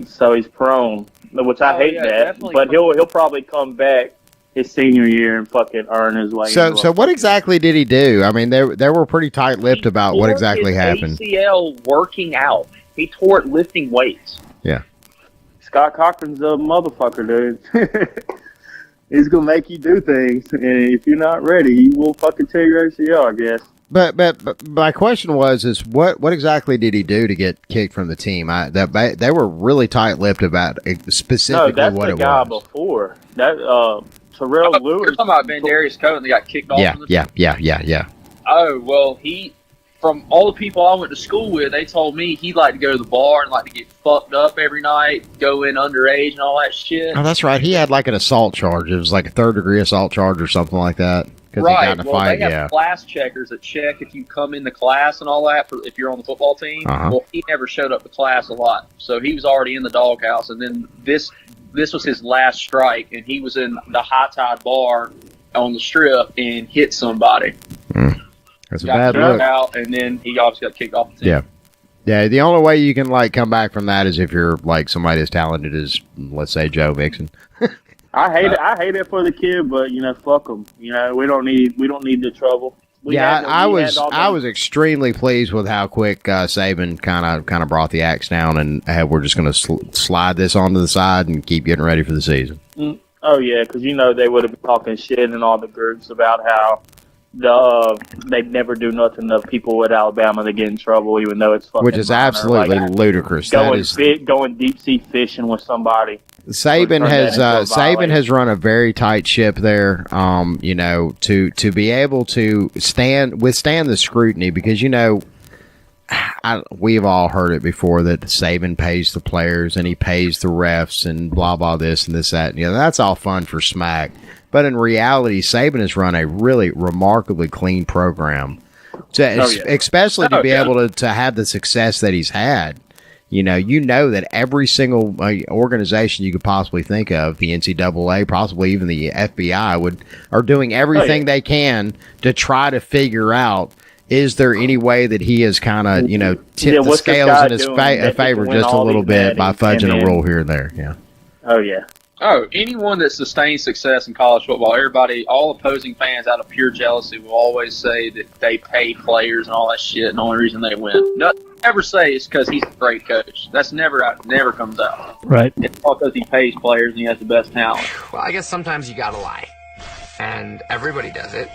So he's prone, which I hate that. But he'll probably come back his senior year and fucking earn his way. So what exactly did he do? I mean, they were pretty tight-lipped about what exactly happened. ACL working out. He tore it lifting weights. Yeah. Scott Cochran's a motherfucker, dude. He's gonna make you do things, and if you're not ready, he will fucking tear your ACL, I guess. But my question is what exactly did he do to get kicked from the team? They were really tight-lipped about specifically what it was. No, that's the guy before that. Terrell Lewis. You're talking about Vandarius Coates and they got kicked off from the team? Yeah. Oh, well, from all the people I went to school with, they told me he liked to go to the bar and like to get fucked up every night, go in underage and all that shit. Oh, that's right. He had like an assault charge. It was like a 3rd-degree assault charge or something like that. Right. They have class checkers that check if you come into class and all that if you're on the football team. Well, he never showed up to class a lot. So he was already in the doghouse. And then this was his last strike, and he was in the High Tide bar on the strip and hit somebody. That's a bad look. Out, and then he obviously got kicked off the team. Yeah. The only way you can come back from that is if you're like somebody as talented as, let's say, Joe Mixon. I hate it for the kid, but fuck him. We don't need the trouble. I was extremely pleased with how quick Saban kind of brought the axe down, and we're just going to slide this onto the side and keep getting ready for the season. Oh yeah, because they would have been talking shit in all the groups about how they never do nothing to people at Alabama that get in trouble, even though it's fucking which is minor. absolutely ludicrous. Going deep sea fishing with somebody. Saban has run a very tight ship there. To be able to withstand the scrutiny, because we've all heard it before that Saban pays the players and he pays the refs and blah blah this and this that. That's all fun for Smack. But in reality, Saban has run a really remarkably clean program, especially to be able to have the success that he's had. That every single organization you could possibly think of, the NCAA, possibly even the FBI, are doing everything they can to try to figure out, is there any way that he has kind of tipped the scales in his favor just a little bit by fudging a rule here and there. Yeah. Oh yeah. Oh, anyone that sustains success in college football, all opposing fans out of pure jealousy will always say that they pay players and all that shit, and the only reason they win. Never say it's because he's a great coach. That's never comes out. Right. It's all because he pays players and he has the best talent. Well, I guess sometimes you gotta lie. And everybody does it.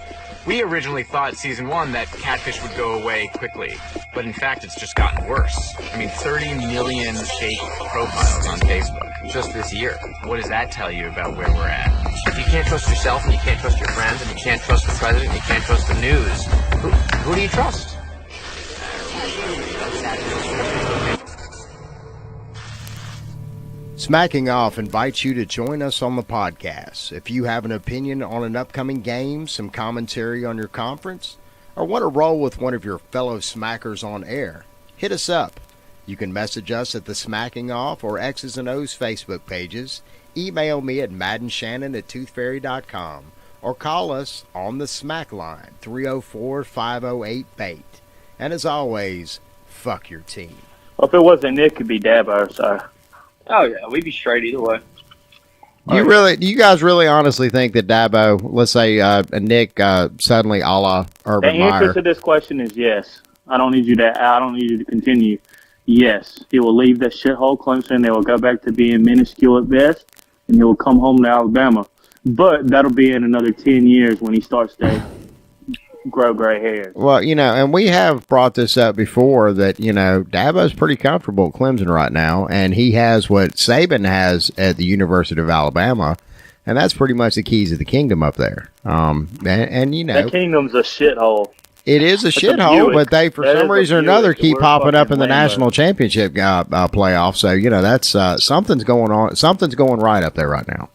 We originally thought season 1 that catfish would go away quickly, but in fact it's just gotten worse. 30 million fake profiles on Facebook just this year. What does that tell you about where we're at? If you can't trust yourself and you can't trust your friends and you can't trust the president and you can't trust the news, who do you trust? Smacking Off invites you to join us on the podcast. If you have an opinion on an upcoming game, some commentary on your conference, or want to roll with one of your fellow smackers on air, hit us up. You can message us at the Smacking Off or X's and O's Facebook pages, email me at maddenshannon@toothfairy.com, or call us on the Smack line, 304-508-BAIT. And as always, fuck your team. Well, if it wasn't Nick, it'd be Dabo, so... Oh, yeah, we'd be straight either way. Do you guys really honestly think that Dabo, let's say Nick, suddenly a la Urban Meyer? The answer to this question is yes. I don't need you to continue. Yes, he will leave that shithole Clemson. They will go back to being minuscule at best, and he will come home to Alabama. But that'll be in another 10 years when he starts to grow gray hair. Well, and we have brought this up before that, Dabo's pretty comfortable at Clemson right now, and he has what Saban has at the University of Alabama, and that's pretty much the keys of the kingdom up there. That kingdom's a shithole. It is a shithole, but they, for some reason or another, keep popping up in the national championship playoff. So, that's something's going on. Something's going right up there right now.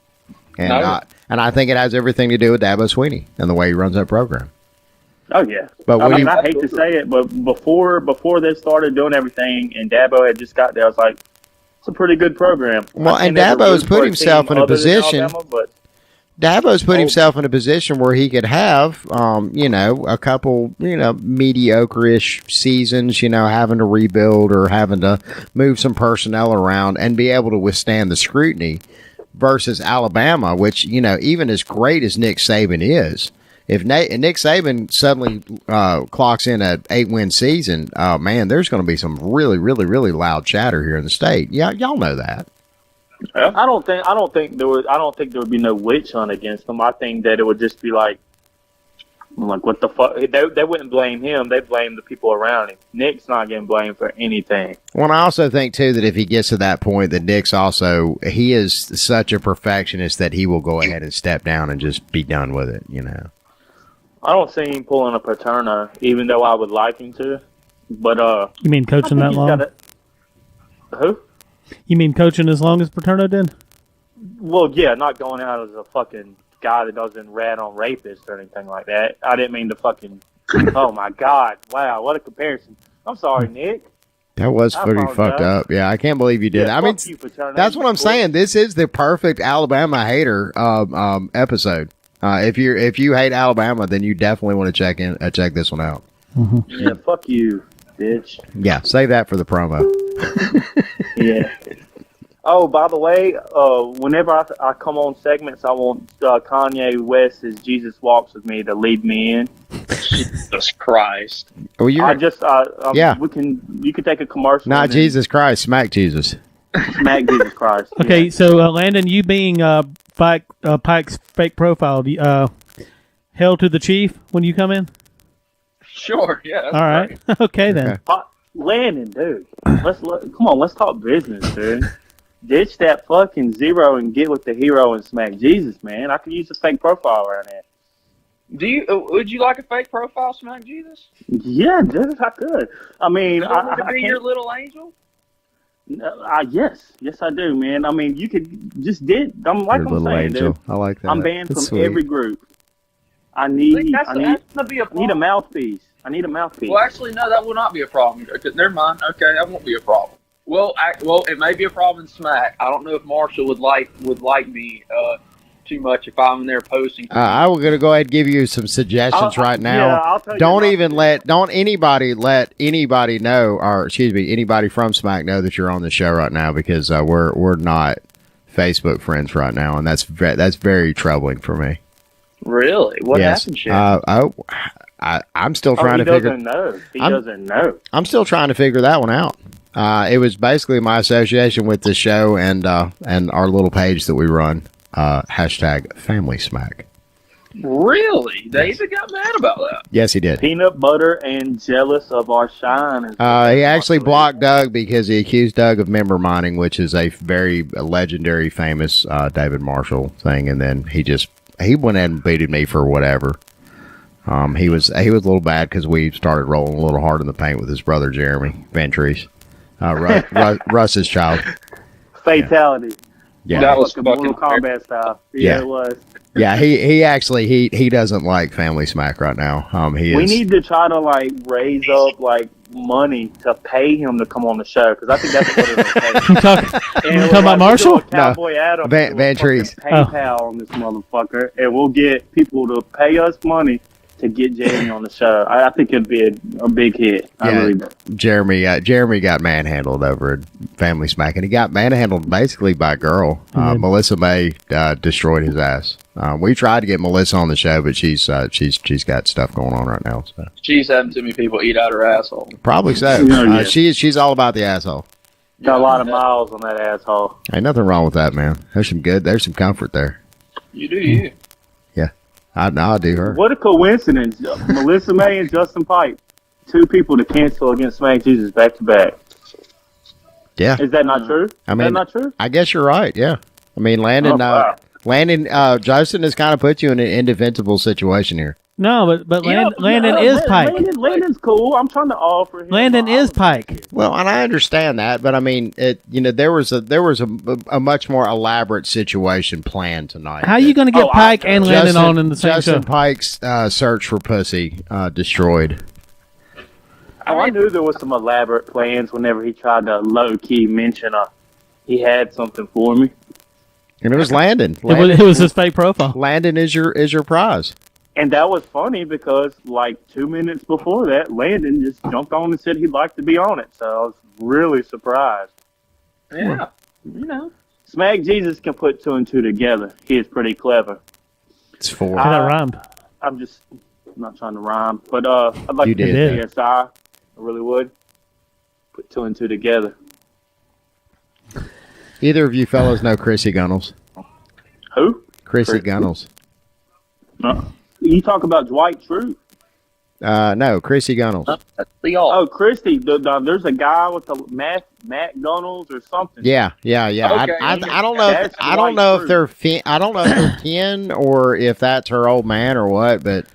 And I think it has everything to do with Dabo Swinney and the way he runs that program. Oh yeah, but I hate to say it, but before they started doing everything, and Dabo had just got there, I was like, it's a pretty good program. Well, and Dabo's put himself in a position. Dabo's put himself in a position where he could have, a couple, mediocre-ish seasons, having to rebuild or having to move some personnel around and be able to withstand the scrutiny versus Alabama, which, even as great as Nick Saban is, if Nick Saban suddenly clocks in an 8-win season, man, there's going to be some really, really, really loud chatter here in the state. Yeah, y'all know that. I don't think there would be no witch hunt against them. I think that it would just be like what the fuck? They wouldn't blame him. They blame the people around him. Nick's not getting blamed for anything. Well, I also think too that if he gets to that point, that he is such a perfectionist that he will go ahead and step down and just be done with it. I don't see him pulling a Paterno, even though I would like him to. But you mean coaching that long? Who? You mean coaching as long as Paterno did? Well, yeah, not going out as a fucking guy that doesn't rat on rapists or anything like that. I didn't mean to fucking... Oh, my God. Wow, what a comparison. I'm sorry, Nick. That was pretty fucked up. Yeah, I can't believe you did. Yeah, I mean, that's what I'm saying. This is the perfect Alabama hater episode. If you hate Alabama, then you definitely want to check this one out. Mm-hmm. Yeah, fuck you, bitch. Yeah, save that for the promo. Yeah. Oh, by the way, whenever I come on segments, I want Kanye West's "Jesus Walks with Me" to lead me in. Jesus Christ! Well, yeah. You can take a commercial. Not Jesus Christ, Smack Jesus. Smack Jesus Christ. Okay, so Landon, you being Pike's fake profile, Hail to the chief when you come in. Sure. Yeah. All right. Okay then. Landon, dude. Come on. Let's talk business, dude. Ditch that fucking zero and get with the hero and smack Jesus, man. I could use a fake profile around there. Would you like a fake profile, Smack Jesus? Yeah, dude, I could. I mean, you want me to be your little angel? Yes, I do, man. I mean, you could just did. I'm like Your I'm little saying, angel. dude. I like that. I'm banned That's from sweet. every group. I need gonna be a mouthpiece. I need a mouthpiece. Well, actually, no, that will not be a problem. Never mind. Okay, that won't be a problem. Well, it may be a problem in Smack. I don't know if Marshall would like me too much if I'm in there posting. I'm going to go ahead and give you some suggestions right now. Yeah, I'll tell you Don't anybody let anybody know, or excuse me, anybody from Smack know that you're on the show right now, because we're not Facebook friends right now, and that's very troubling for me. Really? What happened, Shane? I'm still trying to figure. He doesn't know. I'm still trying to figure that one out. It was basically my association with the show and our little page that we run. Hashtag Family Smack. Really? David got mad about that. Yes, he did. Peanut butter and jealous of our shine. He actually blocked Doug because he accused Doug of member mining, which is a very legendary, famous David Marshall thing. And then he went ahead and booted me for whatever. He was a little bad because we started rolling a little hard in the paint with his brother Jeremy Ventries, Russ's child. Fatality. Yeah, that was Mortal Kombat style. Yeah, it was. Yeah, he actually he doesn't like Family Smack right now. We need to try to raise up money to pay him to come on the show, because I think that's what it is. You talking about Marshall? Cowboy Adam. Van Trees. PayPal on this motherfucker, and we'll get people to pay us money to get Jamie on the show. I think it'd be a big hit. I really do. Jeremy got manhandled over at Family Smack, and he got manhandled basically by a girl. Melissa May destroyed his ass. We tried to get Melissa on the show, but she's got stuff going on right now. So. She's having too many people eat out her asshole. Probably so. Yeah. She's all about the asshole. Got a lot of miles on that asshole. Ain't nothing wrong with that, man. There's some comfort there. You do you. Yeah. I'll do her. What a coincidence. Melissa May and Justin Pike, 2 people to cancel against Smack Jesus back to back. Yeah. Is that not true? I mean, is that not true? I guess you're right. Yeah. I mean, Landon, Justin has kind of put you in an indefensible situation here. No, but Landon is Pike. Landon's cool. I'm trying to offer him. Landon is Pike. Well, and I understand that, but I mean, there was a much more elaborate situation planned tonight. How are you going to get Pike and Landon on in the same Justin show? Pike's search for pussy destroyed. I knew there was some elaborate plans whenever he tried to low key mention he had something for me. And it was Landon. It was his fake profile. Landon is your prize. And that was funny because 2 minutes before that, Landon just jumped on and said he'd like to be on it. So I was really surprised. Yeah, Smack Jesus can put 2 and 2 together. He is pretty clever. It's 4. That rhymed. I'm not trying to rhyme, but I'd like to get CSI. I really would. Put 2 and 2 together. Either of you fellows know Chrissy Gunnels? Who? Chrissy Gunnels. No. You talk about Dwight Schrute? No, Chrissy Gunnels. Oh, Christy. There's a guy with the Matt Gunnels or something. Yeah. Okay. I don't know. I don't know if they're kin or if that's her old man or what. But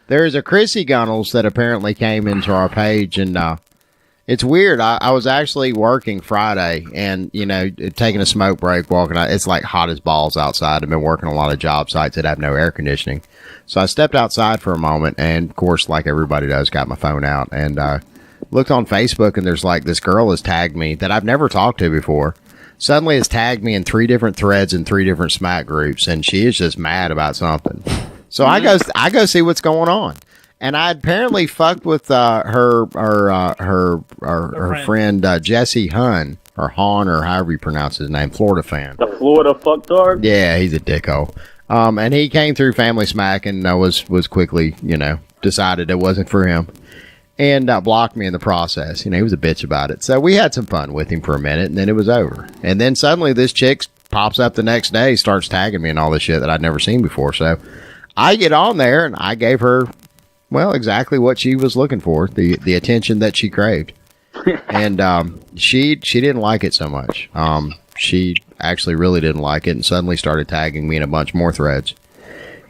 there's a Chrissy Gunnels that apparently came into our page, and it's weird. I was actually working Friday and, taking a smoke break, walking out. It's like hot as balls outside. I've been working a lot of job sites that have no air conditioning. So I stepped outside for a moment and, of course, like everybody does, got my phone out and looked on Facebook, and there's this girl has tagged me that I've never talked to before. Suddenly has tagged me in 3 different threads in 3 different Smack groups, and she is just mad about something. So I go see what's going on. And I apparently fucked with her friend Jesse Hun, or Han, or however you pronounce his name, Florida fan. The Florida fucktard? Yeah, he's a dicko. And he came through Family Smack and was quickly, decided it wasn't for him. And blocked me in the process. He was a bitch about it. So we had some fun with him for a minute, and then it was over. And then suddenly this chick pops up the next day, starts tagging me and all this shit that I'd never seen before. So I get on there and I gave her, well, exactly what she was looking for, the attention that she craved. And she didn't like it so much. She actually really didn't like it and suddenly started tagging me in a bunch more threads.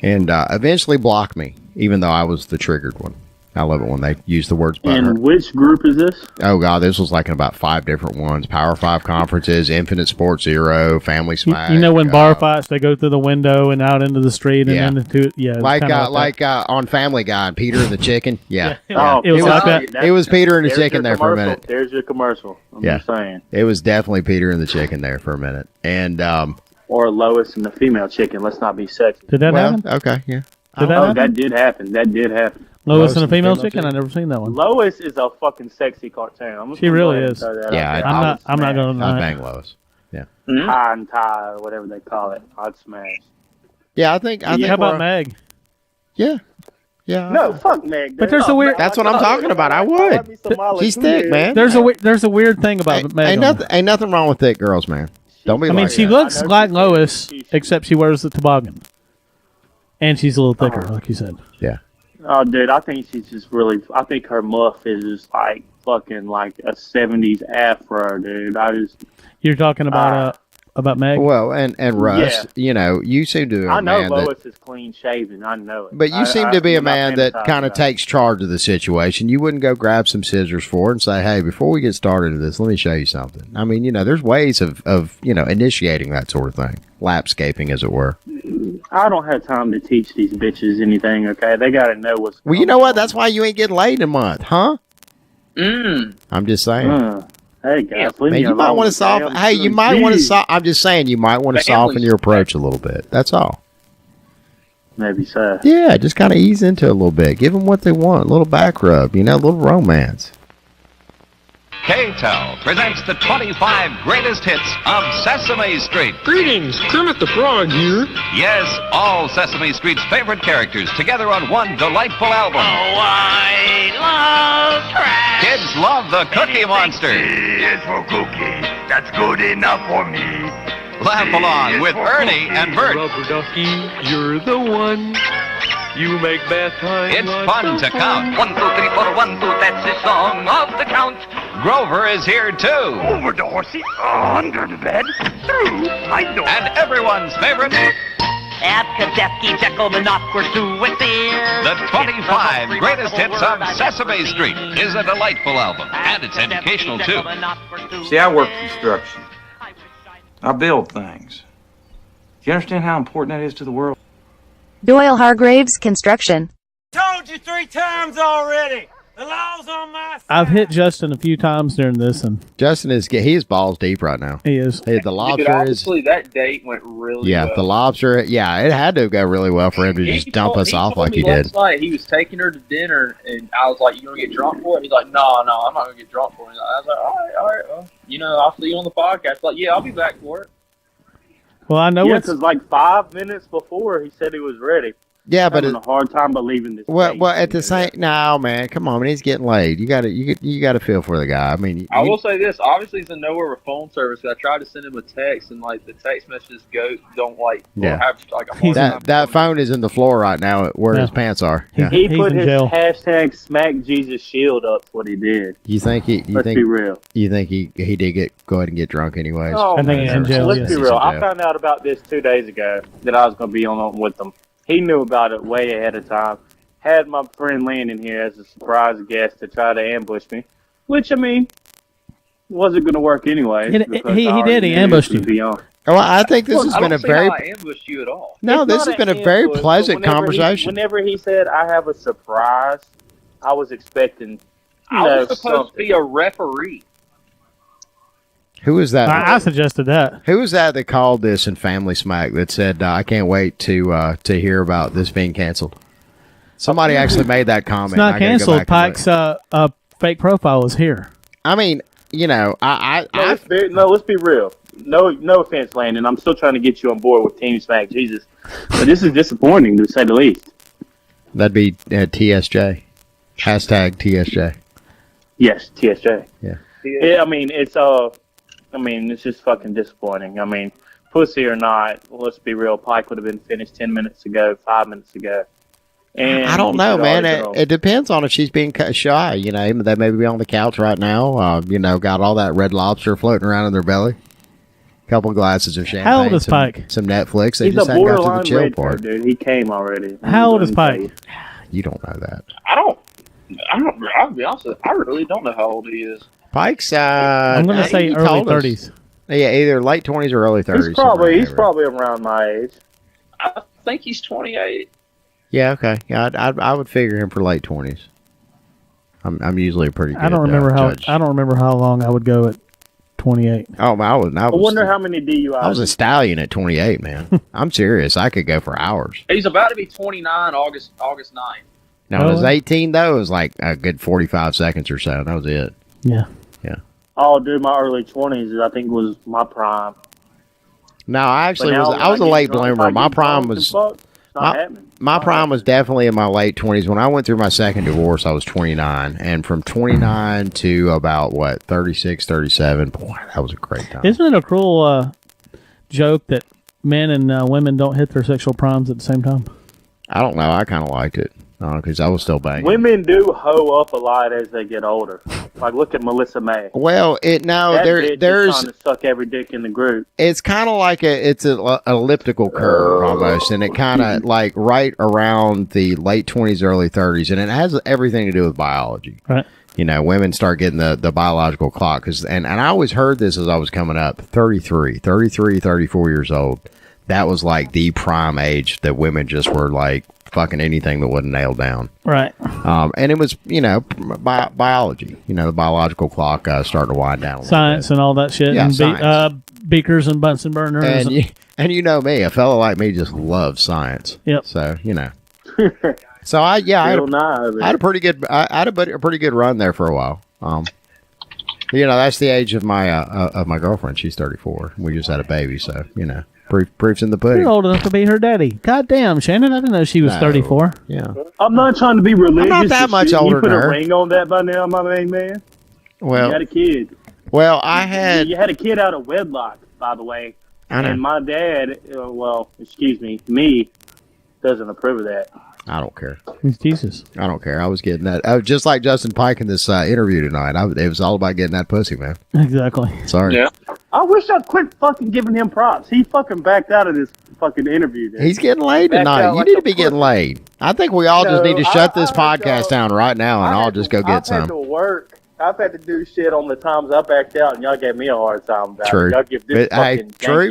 And eventually blocked me, even though I was the triggered one. I love it when they use the words butthurt. And which group is this? Oh, God, this was like in about 5 different ones. Power 5 conferences, Infinite Sports Zero, Family Smack. You know when bar fights, they go through the window and out into the street and then into, Like on Family Guy and Peter and the Chicken. Yeah. Oh, it was like that. It was Peter and the Chicken there for a minute. There's your commercial. I'm just saying. It was definitely Peter and the Chicken there for a minute. And or Lois and the female chicken. Let's not be sexy. Did that happen? Okay, yeah. That did happen. That did happen. Lois and the female chicken? I never seen that one. Lois is a fucking sexy cartoon. She really is. Yeah, I'm not going to I'd bang Lois. Yeah. High and tie, or whatever they call it. I'd smash. Yeah, I think. How about Meg? Yeah. Yeah. No, fuck Meg. But there's a weird. That's what I'm talking about. I would. She's thick, man. There's a weird thing about Meg. Ain't nothing wrong with thick girls, man. Don't be. I mean, she looks like Lois, except she wears the toboggan, and she's a little thicker, like you said. Yeah. Oh, dude, I think she's just really. I think her muff is just like fucking like a '70s afro, dude. You're talking about Meg? Well, and Russ, you know, you seem to be a I know man Lois is clean shaven. I know it. But you seem to be a man that kind of takes charge of the situation. You wouldn't go grab some scissors for her and say, hey, before we get started with this, let me show you something. I mean, you know, there's ways of initiating that sort of thing. Lapscaping, as it were. I don't have time to teach these bitches anything, okay? They got to know what's Well, you know what? That's why you ain't getting laid in a month, huh? I'm just saying. Hey, guys, Man, you might want to soften. Hey, you might want to. I'm just saying, you might want to soften your approach a little bit. That's all. Maybe so. Yeah, just kind of ease into it a little bit. Give them what they want. A little back rub, a little romance. K-Tel presents the 25 greatest hits of Sesame Street. Greetings, Kermit the Frog here. Yes, all Sesame Street's favorite characters together on one delightful album. Oh, I love trash. Kids love the Cookie Monster. It's for cookie. That's good enough for me. Laugh along with Ernie and Bert. Rubber ducky, you're the one. You make bath time. It's fun to count. 1, 2, 3, 4, 1, 2. That's the song of the count. Grover is here too. Over the horsey, under the bed, through my door. And everyone's favorite. Abkadefki, Jekyll, Monoquer, Sue, and Fear. The 25 greatest hits of Sesame Street is a delightful album, and it's educational too. See, I work construction. I build things. Do you understand how important that is to the world? Doyle Hargraves Construction. Told you 3 times already. The law's on my side. I've hit Justin a few times during this, and Justin is balls deep right now. He is. Hey, the lobster Dude, obviously that date went really well. the lobster. Yeah, it had to go really well for him to just dump us off like he did. Last night he was taking her to dinner, and I was like, "You gonna get drunk for it?" And he's like, "No, I'm not gonna get drunk for it." I was like, "All right, well, I'll see you on the podcast." Like, yeah, I'll be back for it. Well, I know because like 5 minutes before he said he was ready. Yeah, but having a hard time believing this. Well, at the same, no, man, come on, man, he's getting laid. You got to feel for the guy. I mean, I will say this: obviously, he's in nowhere with phone service. I tried to send him a text, and like the text messages don't have like a hard time. That phone is in the floor right now, where his pants are. Yeah. He put his hashtag SmackJesusShield up. What he did. You think he? Let's be real. You think he did go ahead and get drunk anyways? Oh, I think he's in jail. Let's be real. I found out about this 2 days ago that I was going to be on with them. He knew about it way ahead of time. Had my friend Landon here as a surprise guest to try to ambush me, which, I mean, wasn't going to work anyway. He did. He ambushed you. Oh, I think this has been a very... I ambushed you at all. No, this has been a very pleasant conversation. Whenever he said, I have a surprise, I was expecting, I was supposed to be a referee. Who was that? I suggested that. Who was that called this in Family Smack that said, I can't wait to hear about this being canceled? Somebody actually made that comment. It's not canceled. Pike's fake profile is here. I mean, let's be real. No offense, Landon. I'm still trying to get you on board with Team SmackJesus. But this is disappointing, to say the least. That'd be TSJ. Hashtag TSJ. Yes, TSJ. Yeah. I mean, it's just fucking disappointing. I mean, pussy or not, let's be real, Pike would have been finished 10 minutes ago, 5 minutes ago. And I don't know, man. It depends on if she's being shy. You know, they may be on the couch right now. You know, got all that Red Lobster floating around in their belly. Couple glasses of champagne. How old is Pike? Some Netflix. They He's just a hadn't got to the borderline chill red part. dude. He came already. How old is Pike? You don't know that. I'll be honest with you, I really don't know how old he is. Pike's, I'm going to say early 30s. Yeah, either late 20s or early 30s. He's probably around my age. I think he's 28. Yeah, okay. Yeah, I would figure him for late 20s. I'm usually a pretty good I don't remember judge. how long I would go at 28. Oh, I wonder how many DUIs. I was a stallion at 28, man. I'm serious. I could go for hours. He's about to be 29 August 9th. Now, when I was 18, though, it was like a good 45 seconds or so. That was it. Yeah. Yeah. Oh, dude, my early 20s, I think, was my prime. No, I was a late bloomer. My prime was my prime was definitely in my late 20s. When I went through my second divorce, I was 29, and from 29 to about 36, 37. Boy, that was a great time. Isn't it a cruel joke that men and women don't hit their sexual primes at the same time? I don't know. I kind of liked it because I was still banging. Women do hoe up a lot as they get older. Like, look at Melissa May. Well, there's trying to suck every dick in the group. It's kind of like it's an elliptical curve almost, and it kind of like right around the late 20s, early 30s, and it has everything to do with biology. Right. You know, women start getting the biological clock and I always heard this as I was coming up. 33, 34 years old. That was like the prime age that women just were like fucking anything that wasn't nailed down. Right. And it was, you know, biology. You know, the biological clock starting to wind down a science little bit. And all that shit. Yeah, and science. Beakers and Bunsen burners. And you know me, a fellow like me just loves science. Yep. So, you know. So I had a pretty good run there for a while. You know, that's the age of my girlfriend. She's 34. We just had a baby, so, you know. Proof's in the pudding. You're old enough to be her daddy. God damn, Shannon. I didn't know she was 34. Yeah. I'm not trying to be religious. I'm not that much older you put than her. a ring on that by now, my main man. Well, you had a kid. Well, You had a kid out of wedlock, by the way. I know. And my dad, me, doesn't approve of that. I don't care. He's Jesus. I don't care. I was getting that. Just like Justin Pike in this interview tonight. It was all about getting that pussy, man. Exactly. Sorry. Yeah. I wish I'd quit fucking giving him props. He fucking backed out of this fucking interview. Dude. He's getting laid tonight. You need to be getting laid. I think we all just need to shut this podcast down right now and all just go get some. I've had to work. I've had to do shit on the times I backed out, and y'all gave me a hard time about True. it. Y'all give this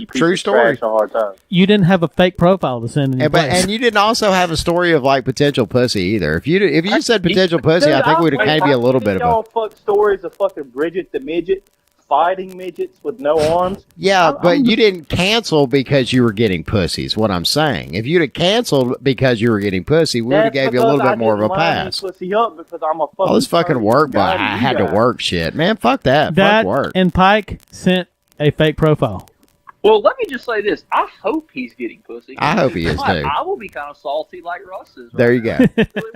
true story. A hard time. You didn't have a fake profile to send in. And you didn't also have a story of like potential pussy either. If you said potential pussy, Dude, I think we'd have gave you a little bit of y'all fuck stories of fucking Bridget the midget fighting midgets with no arms. Yeah, but you didn't cancel because you were getting pussies. What I'm saying, if you'd have canceled because you were getting pussy, we would have gave you a little bit more of a pass. Pussy up because I'm a fucking All this fucking work, but I had to work shit, man. Fuck that. That fuck work. and Pike sent a fake profile. Well, let me just say this. I hope he's getting pussy. I hope he is, too. I will be kind of salty like Russ is. There you go.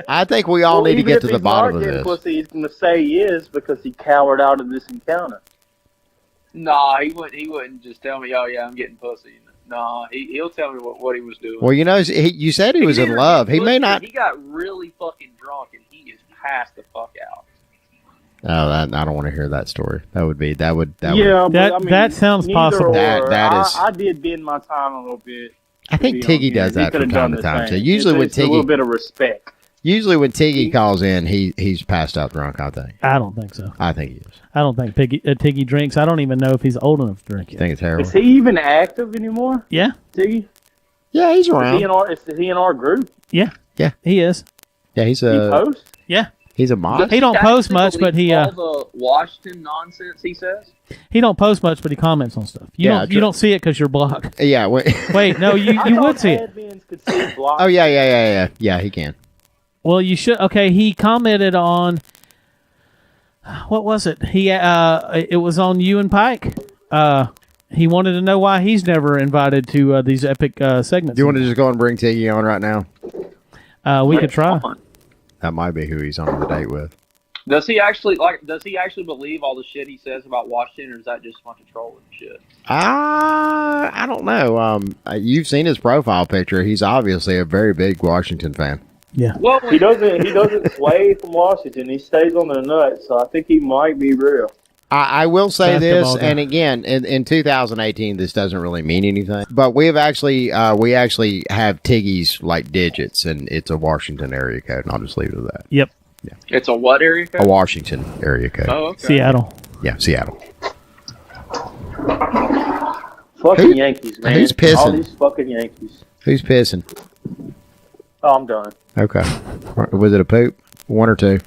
I think we all need to get to the bottom of this. Pussy, he's going to say he is because he cowered out of this encounter. Nah, he wouldn't just tell me, oh, yeah, I'm getting pussy. Nah, he'll tell me what he was doing. Well, you know, you said he was in love. He may not. He got really fucking drunk and he is passed the fuck out. Oh, I don't want to hear that story. That would that sounds possible. I did bend my time a little bit. I think Tiggy does that from time to time. So usually when Tiggy, a little bit of respect. Usually when Tiggy calls in, he's passed out drunk. I think. I don't think so. I think he is. I don't think Tiggy drinks. I don't even know if he's old enough to drink. You think it's heroin? Is he even active anymore? Yeah. Tiggy? Yeah, he's around. Is he in our group? Yeah. Yeah. He is. Yeah, he's a. He posts? Yeah. He's a mod. He don't post much, but he all the Washington nonsense he says. He don't post much, but he comments on stuff. You don't see it because you're blocked. Yeah. Wait, no, you would see it. Oh yeah. He can. Well, you should. Okay, he commented on. What was it? It was on you and Pike. He wanted to know why he's never invited to these epic segments. Do you want to just go and bring Tiggy on right now? We could try. That might be who he's on the date with. Does he actually believe all the shit he says about Washington, or is that just a bunch of trolling shit? I don't know. You've seen his profile picture. He's obviously a very big Washington fan. Yeah. Well, he doesn't sway from Washington. He stays on the nuts, so I think he might be real. I will say Basketball this, guy. and again, in 2018, this doesn't really mean anything. But we actually have Tiggy's like digits, and it's a Washington area code, and I'll just leave it at that. Yep. Yeah. It's a what area code? A Washington area code. Oh, okay. Seattle. Yeah, Seattle. Fucking Yankees, man. Who's pissing? All these fucking Yankees. Who's pissing? Oh, I'm done. Okay. Was it a poop? One or two?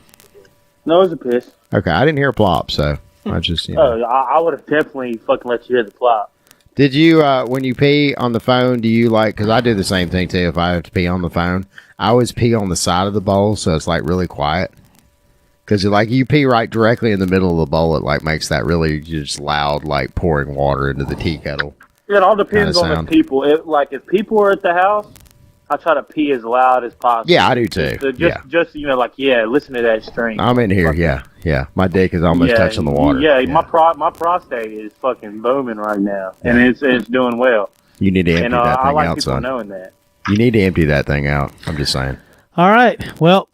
No, it was a piss. Okay, I didn't hear a plop, so I just, Oh, I would have definitely fucking let you hear the plop. Did you, when you pee on the phone, do you like, because I do the same thing too, if I have to pee on the phone, I always pee on the side of the bowl, so it's like really quiet. Because like you pee right directly in the middle of the bowl, it like makes that really just loud, like pouring water into the tea kettle. It all depends on sound. the people. If people are at the house, I try to pee as loud as possible. Yeah, I do too. Just listen to that stream. I'm in here, yeah. My dick is almost touching the water. Yeah, my prostate is fucking booming right now, and it's doing well. You need to empty that I thing like out, people son. knowing that. You need to empty that thing out. I'm just saying. All right. Well,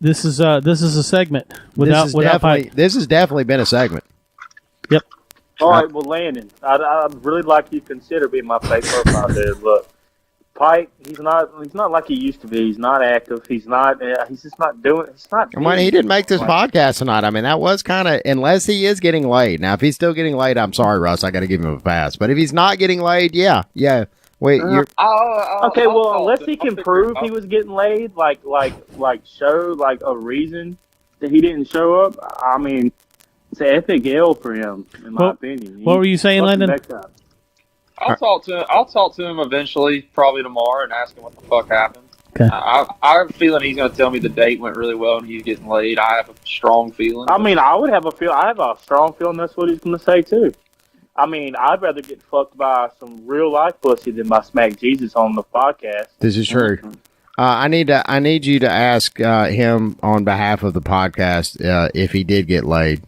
this is a segment without Pike. This has definitely been a segment. Yep. All right, well, Landon, I'd really like you to consider being my fake profile dude. Look, Pike, he's not like he used to be. He's not active. He's just not doing. It's not. I mean, he didn't make this podcast tonight. I mean, that was kind of, unless he is getting laid. Now, if he's still getting laid, I'm sorry, Russ. I got to give him a pass. But if he's not getting laid, yeah. Wait, you're okay. Well, unless he can prove he was getting laid, like show like a reason that he didn't show up. I mean, it's an epic L for him, in my opinion. What were you saying, Landon? I'll talk to him eventually, probably tomorrow, and ask him what the fuck happened. Okay. I have a feeling he's going to tell me the date went really well and he's getting laid. I have a strong feeling. I mean, I have a strong feeling that's what he's going to say too. I mean, I'd rather get fucked by some real life pussy than by SmackJesus on the podcast. This is true. I need you to ask him on behalf of the podcast if he did get laid.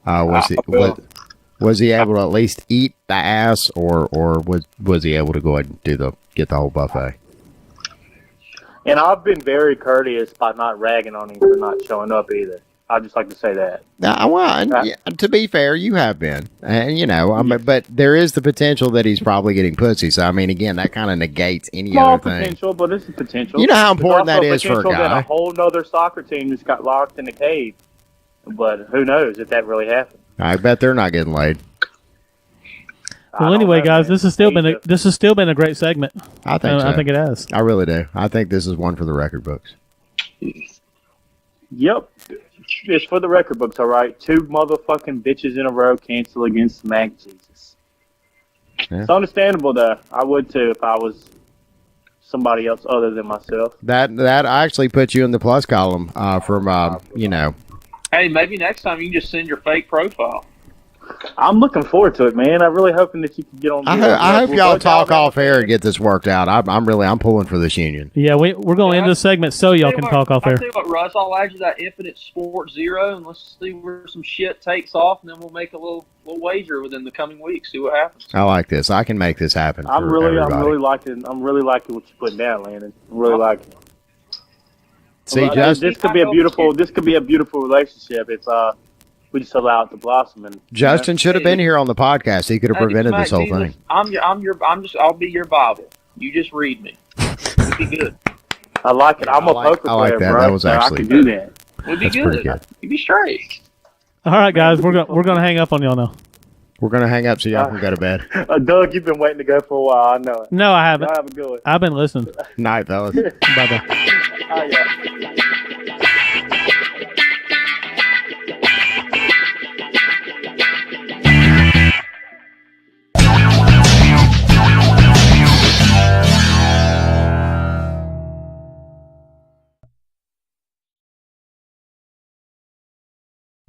Was he able to at least eat the ass, or was he able to go ahead and get the whole buffet? And I've been very courteous by not ragging on him for not showing up either. I'd just like to say that. To be fair, you have been, and but there is the potential that he's probably getting pussy. So I mean, again, that kind of negates any Small other thing. Potential, but it's a potential. You know how important that is for a That guy. a whole nother soccer team just got locked in a cave, but who knows if that really happened? I bet they're not getting laid. Well, anyway, guys, this has still been a great segment. I think so. I think it has. I really do. I think this is one for the record books. Yep. It's for the record books, all right? 2 motherfucking bitches in a row cancel against SmackJesus. Yeah. It's understandable, though. I would, too, if I was somebody else other than myself. That actually puts you in the plus column from. Hey, maybe next time you can just send your fake profile. I'm looking forward to it, man. I'm really hoping that you can get on. I hope y'all talk off air and get this worked out. I'm pulling for this union. Yeah, we're going to end this segment so y'all can talk off air. I'll tell you what, Russ, I'll add you that Infinite Sport Zero, and let's see where some shit takes off, and then we'll make a little wager within the coming weeks. See what happens. I like this. I can make this happen. I'm really liking what you're putting down, Landon. I'm really liking it. See, Justin, this could be a beautiful relationship. It's we just allow it to blossom. And Justin should have been here on the podcast. He could have prevented this whole thing. I'll be your Bible. You just read me. It'd be good. I like it. I'm a poker player, I like that. bro. That was I actually can do that. It'd be good. You'd be straight. All right, guys, we're gonna hang up on y'all now. We're gonna hang up so y'all can go to bed. Doug, you've been waiting to go for a while. I know it. No, I haven't. Y'all have a good one. I've been listening. Night, fellas. Bye-bye. Oh, yeah.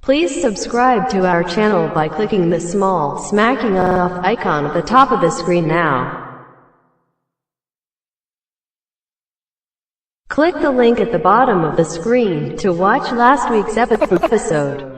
Please subscribe to our channel by clicking the small smacking off icon at the top of the screen now. Click the link at the bottom of the screen to watch last week's episode.